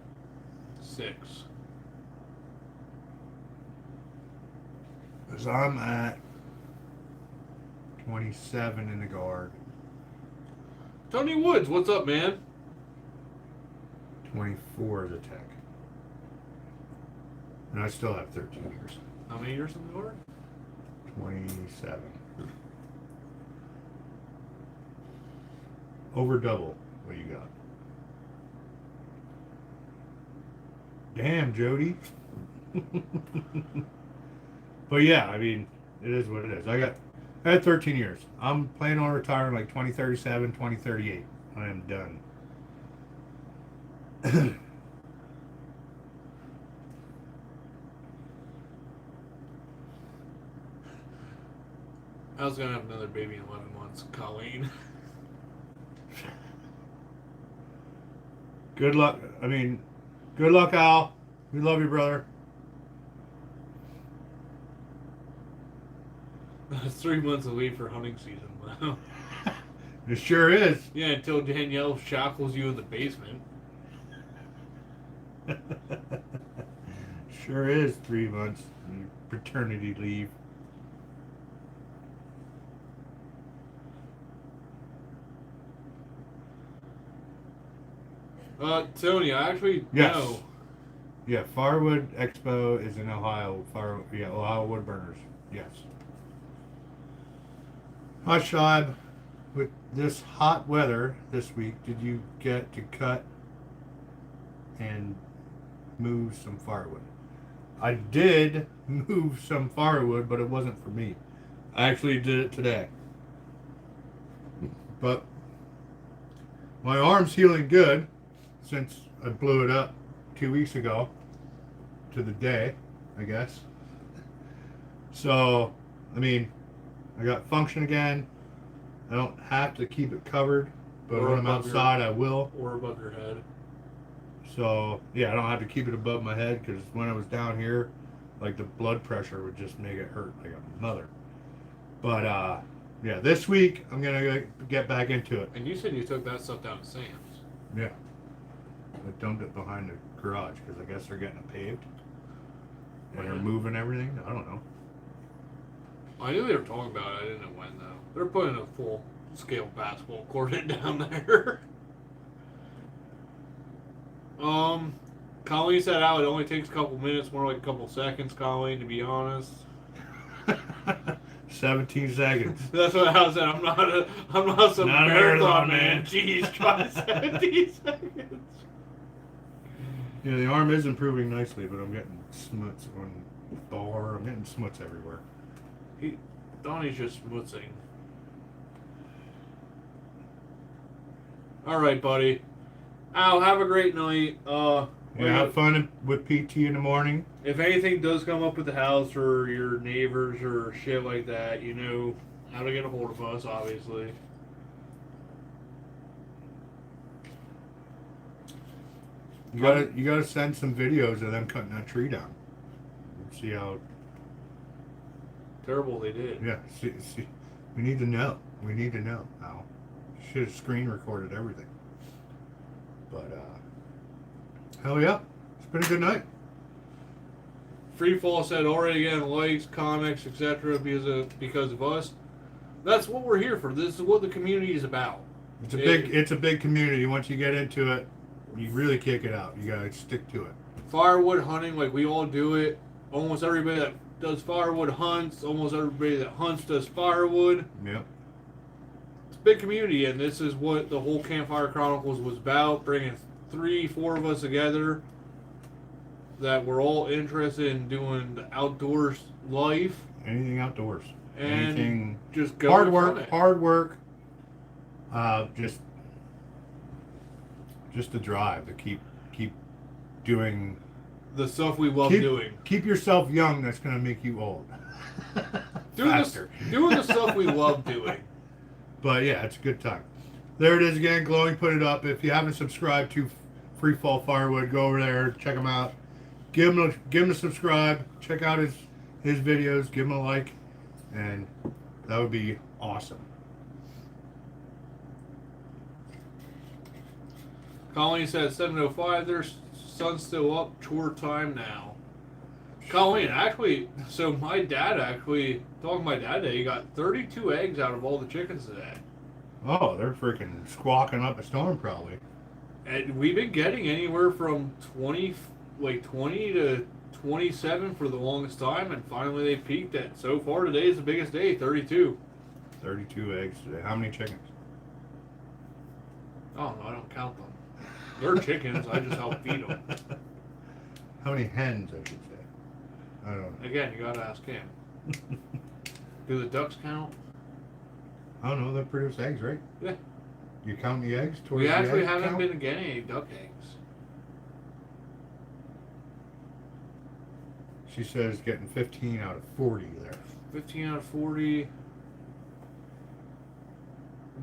6. Because I'm at 27 in the guard, Tony Woods, what's up, man? 24 as a tech, and I still have 13 years. How many years in the guard? 27. Over double what you got. Damn, Jody. But yeah, I mean, it is what it is. I had 13 years. I'm planning on retiring like 2037, 2038. I am done. I was gonna have another baby in 11 months. Colleen. Good luck. I mean, good luck, Al. We love you, brother. It's 3 months away for hunting season. Wow. It sure is. Yeah, until Danielle shackles you in the basement. Sure is 3 months paternity leave. Tony, I actually Yes. know. Yeah, Firewood Expo is in Ohio. Ohio Woodburners. Yes. Hi, Shibe. With this hot weather this week, did you get to cut and move some firewood? I did move some firewood, but it wasn't for me. I actually did it today. But my arm's healing good since I blew it up 2 weeks ago to the day, I guess. So, I mean, I got function again. I don't have to keep it covered, but Or when I'm above outside, I will. Or above your head. So, yeah, I don't have to keep it above my head because when I was down here, like the blood pressure would just make it hurt like a mother. But, yeah, this week I'm going to get back into it. And you said you took that stuff down to Sam's. Yeah. I dumped it behind the garage because I guess they're getting it paved. And they're moving everything. I don't know. I knew they were talking about it. I didn't know when, though. They're putting a full-scale basketball court in down there. Colleen said out it only takes a couple minutes, more like a couple seconds, Colleen, to be honest. 17 seconds. That's what I said. I'm not some Not a marathon marathon, man. man. Jeez, try 17 seconds. Yeah, the arm is improving nicely, but I'm getting smuts on the bar. I'm getting smuts everywhere. Donnie's just smutzing. All right, buddy. Al, have a great night. Yeah, have fun with PT in the morning. If anything does come up with the house or your neighbors or shit like that, you know how to get a hold of us, obviously. You gotta send some videos of them cutting that tree down. See how Terrible they did. Yeah, see, we need to know. We need to know, Al. Should have screen recorded everything. But, hell yeah. It's been a good night. Freefall said already getting likes, comics, etc. because of us. That's what we're here for. This is what the community is about. It's a big community. Once you get into it, you really kick it out. You gotta stick to it. Firewood hunting, like we all do it. Almost everybody that does firewood hunts. Almost everybody that hunts does firewood. Yep. It's a big community, and this is what the whole Campfire Chronicles was about. Bringing 3-4 of us together that we're all interested in doing the outdoors life. Anything outdoors. And anything. Just going hard work. Just the drive to keep doing the stuff we love doing. Keep yourself young. That's gonna make you old. Doing the stuff we love doing. But yeah, it's a good time. There it is again. Glowing put it up. If you haven't subscribed to Freefall Firewood, go over there, check him out. Give him a subscribe. Check out his videos. Give him a like, and that would be awesome. Colleen said 7:05. Their sun's still up. Chore time now. Colleen, actually, so my dad talking to my dad today, he got 32 eggs out of all the chickens today. Oh, they're freaking squawking up a storm probably. And we've been getting anywhere from 20 to 27 for the longest time, and finally they peaked at, so far today is the biggest day, 32. 32 eggs today. How many chickens? Oh no, I don't count them. They're chickens, I just help feed them. How many hens, I should say. I don't know. Again, you gotta ask him. Do the ducks count? I don't know, they produce eggs, right? Yeah. You count the eggs towards We the actually egg haven't count? been getting any duck eggs. She says getting 15 out of 40 there. 15 out of 40.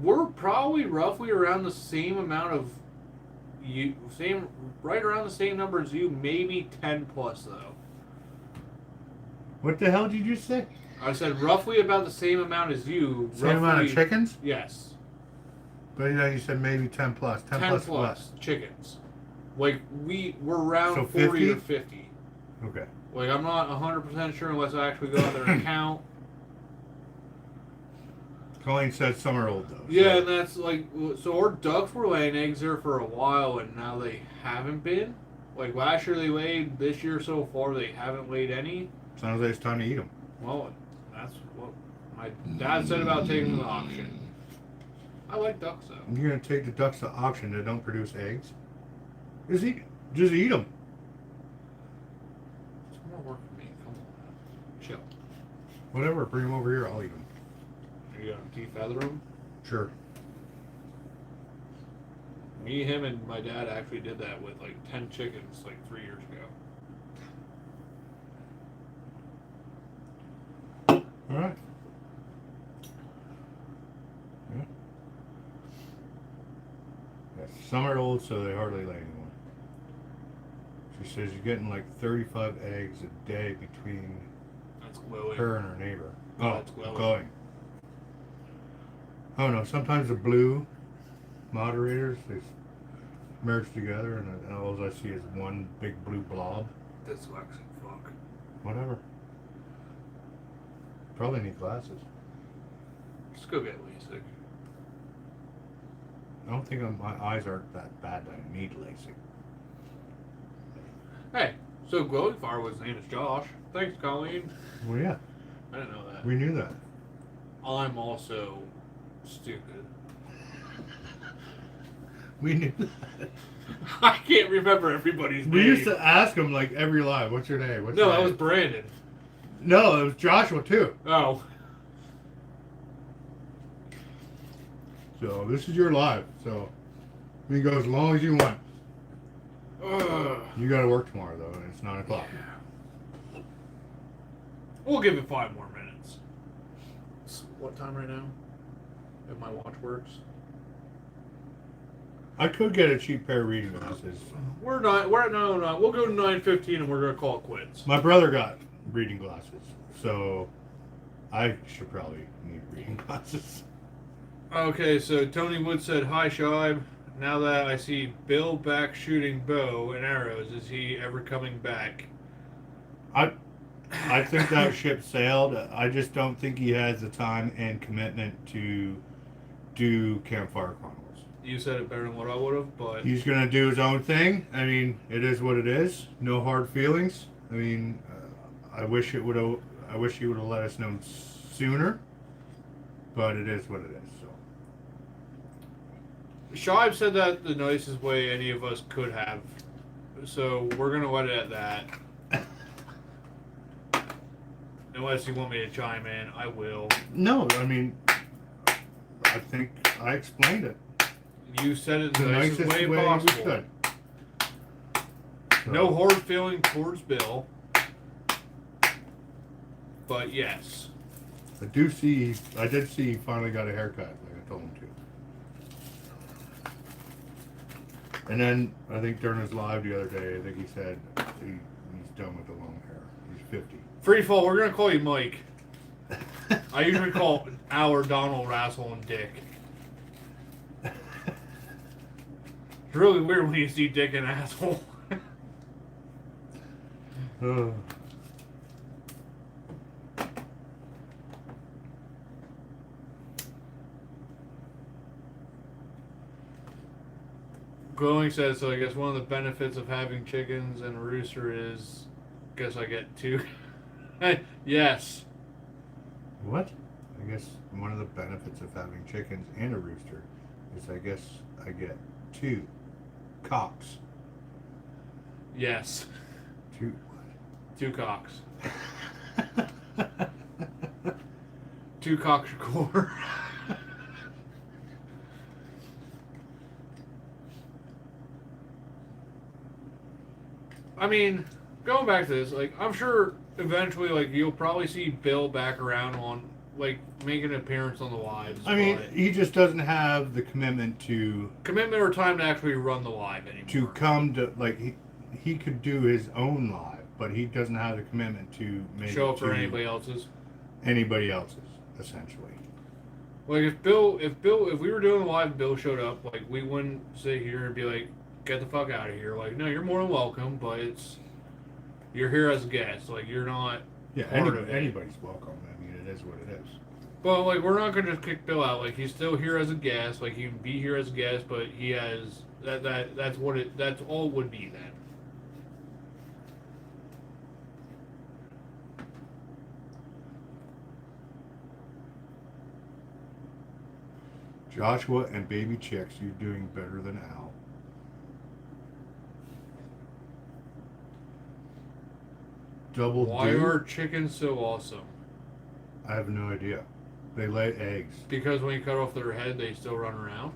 We're probably roughly around the same amount of right around the same number as you, maybe 10 plus though. What the hell did you say? I said roughly about the same amount as you. Same amount of chickens? Yes. But then you said maybe 10 plus. 10 plus chickens. Like we're around So 40 50? or 50. Okay. Like I'm not 100% sure unless I actually go out there and count. Colleen said some are old though. Yeah, so. and that's like, so our ducks were laying eggs there for a while, and now they haven't been. Like last year they laid, this year so far they haven't laid any. Sounds like it's time to eat them. Well, that's what my dad said about taking them to the auction. I like ducks though. You're gonna take the ducks to auction that don't produce eggs? Just eat them. It's more work for me. Come on, chill. Whatever. Bring them over here. I'll eat them. You gonna defeather them? Sure. Me, him, and my dad actually did that with like 10 chickens like 3 years ago. All right. Yeah. Yeah, some are old, so they hardly lay anymore. She says you're getting like 35 eggs a day between That's glowing. her and her neighbor. Oh, that's glowing. Glowing. I don't know. Sometimes the blue moderators, they merge together, and all I see is one big blue blob. Dyslexic fuck. Whatever. Probably need glasses. Just go get LASIK. I don't think my eyes aren't that bad that I need LASIK. Hey, so Glowing Firewood's name is Josh. Thanks, Colleen. Well, yeah, I didn't know that. we knew that. I'm also stupid. We knew that. I can't remember everybody's We name. used to ask him like every live, "What's your name?" What's No, your that name? was Brandon. No, it was Joshua too. Oh. So this is your live. So we can go as long as you want. Ugh. You got to work tomorrow though, and it's 9 o'clock. We'll give it 5 more minutes. It's what time right now? If my watch works. I could get a cheap pair of reading glasses. We're not. We're no. We'll go to 9:15 and we're gonna call it quits. My brother got reading glasses, so I should probably need reading glasses. Okay, so Tony Wood said, "Hi, Shibe. Now that I see Bill back shooting bow and arrows, is he ever coming back?" I think that ship sailed. I just don't think he has the time and commitment to do Campfire Chronicles. You said it better than what I would have, but He's gonna do his own thing. I mean, it is what it is. No hard feelings. I mean, I wish it would have. I wish he would have let us know sooner. But it is what it is. So Shibe said that the nicest way any of us could have. So we're gonna let it at that. Unless you want me to chime in, I will. no, I mean, I think I explained it You said it the the nicest way we possible. could. So, No hard feeling towards Bill. But yes. I did see he finally got a haircut, like I told him to. And then I think during his live the other day, I think he said he's done with the long hair. He's 50. Free fall, we're gonna call you Mike. I usually call our Donald Rassel and Dick. It's really weird when you see Dick and Asshole. Oh. Glowing says, so I guess one of the benefits of having chickens and a rooster is, guess I get 2. Yes. What? I guess one of the benefits of having chickens and a rooster is I guess I get 2 cocks. Yes. 2 2 cocks. 2 cocks core. I mean, going back to this, like, I'm sure eventually, like, you'll probably see Bill back around on, like, making an appearance on the lives. I mean, but he just doesn't have the commitment to commitment or time to actually run the live anymore. to come to like he could do his own live, but he doesn't have the commitment to make show it up for to anybody else's. anybody else's, essentially. Like if we were doing a live and Bill showed up, like we wouldn't sit here and be like, get the fuck out of here. Like, no, you're more than welcome, but you're here as a guest. Like, you're not Yeah, part of it. anybody's welcome. I mean, it is what it is. But like, we're not gonna just kick Bill out. Like, he's still here as a guest. Like, he can be here as a guest, but he has that's all it would be then. Joshua and baby chicks, you're doing better than Al. Double Why do? are chickens so awesome? I have no idea. They lay eggs. Because when you cut off their head, they still run around.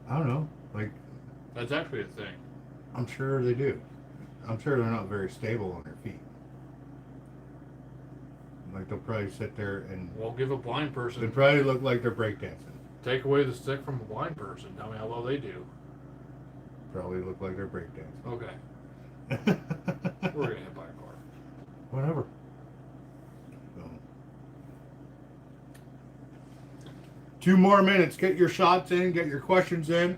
I don't know. Like, That's actually a thing. I'm sure they do. I'm sure they're not very stable on their feet. Like, they'll probably sit there and Well, give a blind they person. probably look like they're breakdancing. Take away the stick from a blind person. Tell me how well they do. Probably look like they're breakdancing. Okay. We're gonna hit by a car. Whatever. So. 2 more minutes. Get your shots in. Get your questions in.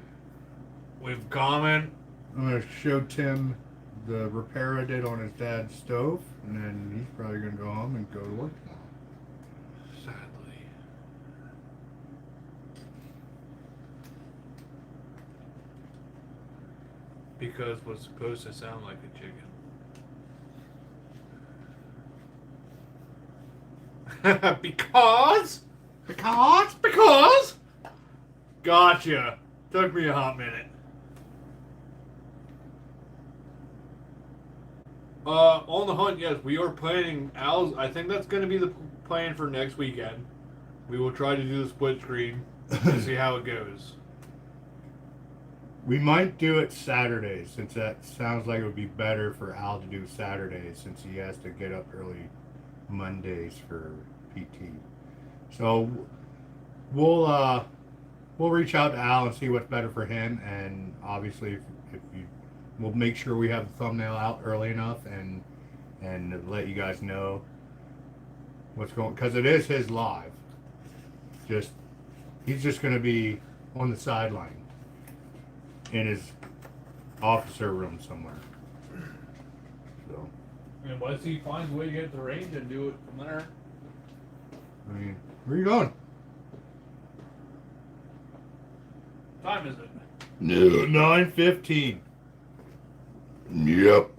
We've comment. I'm going to show Tim the repair I did on his dad's stove. And then he's probably going to go home and go to work tomorrow. Sadly. Because what's supposed to sound like a chicken. Because. Gotcha. Took me a hot minute. On the hunt, yes, we are planning. I think that's going to be the plan for next weekend. We will try to do the split screen and see how it goes. We might do it Saturdays, since that sounds like it would be better for Al to do Saturdays, since he has to get up early Mondays for PT. So we'll reach out to Al and see what's better for him, and obviously if you, we'll make sure we have the thumbnail out early enough and let you guys know what's going, because it is his live. He's just going to be on the sideline in his officer room somewhere. So, Unless he finds a way to get to the range and do it from there. I mean, where are you going? What time is it? No, 9:15. Yep.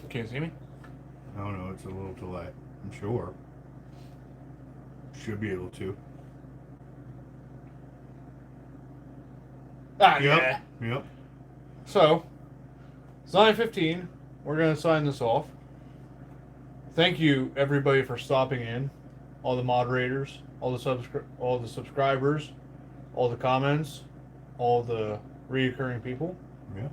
Can't see me? Oh no, it's a little delay. I'm sure. Should be able to. Ah, Yep. yeah. Yep. So, it's 9:15. We're going to sign this off. Thank you, everybody, for stopping in. All the moderators, all the subscribers, all the comments, all the reoccurring people. Yeah.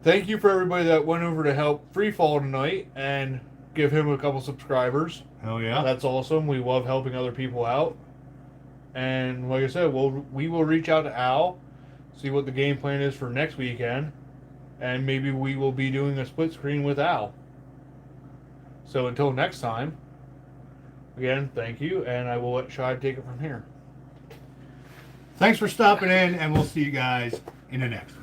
Thank you for everybody that went over to help Freefall tonight and give him a couple subscribers. Hell yeah. That's awesome. We love helping other people out. And like I said, we will reach out to Al, see what the game plan is for next weekend, and maybe we will be doing a split screen with Al. So until next time, again, thank you, and I will let Shai take it from here. Thanks for stopping in, and we'll see you guys in the next one.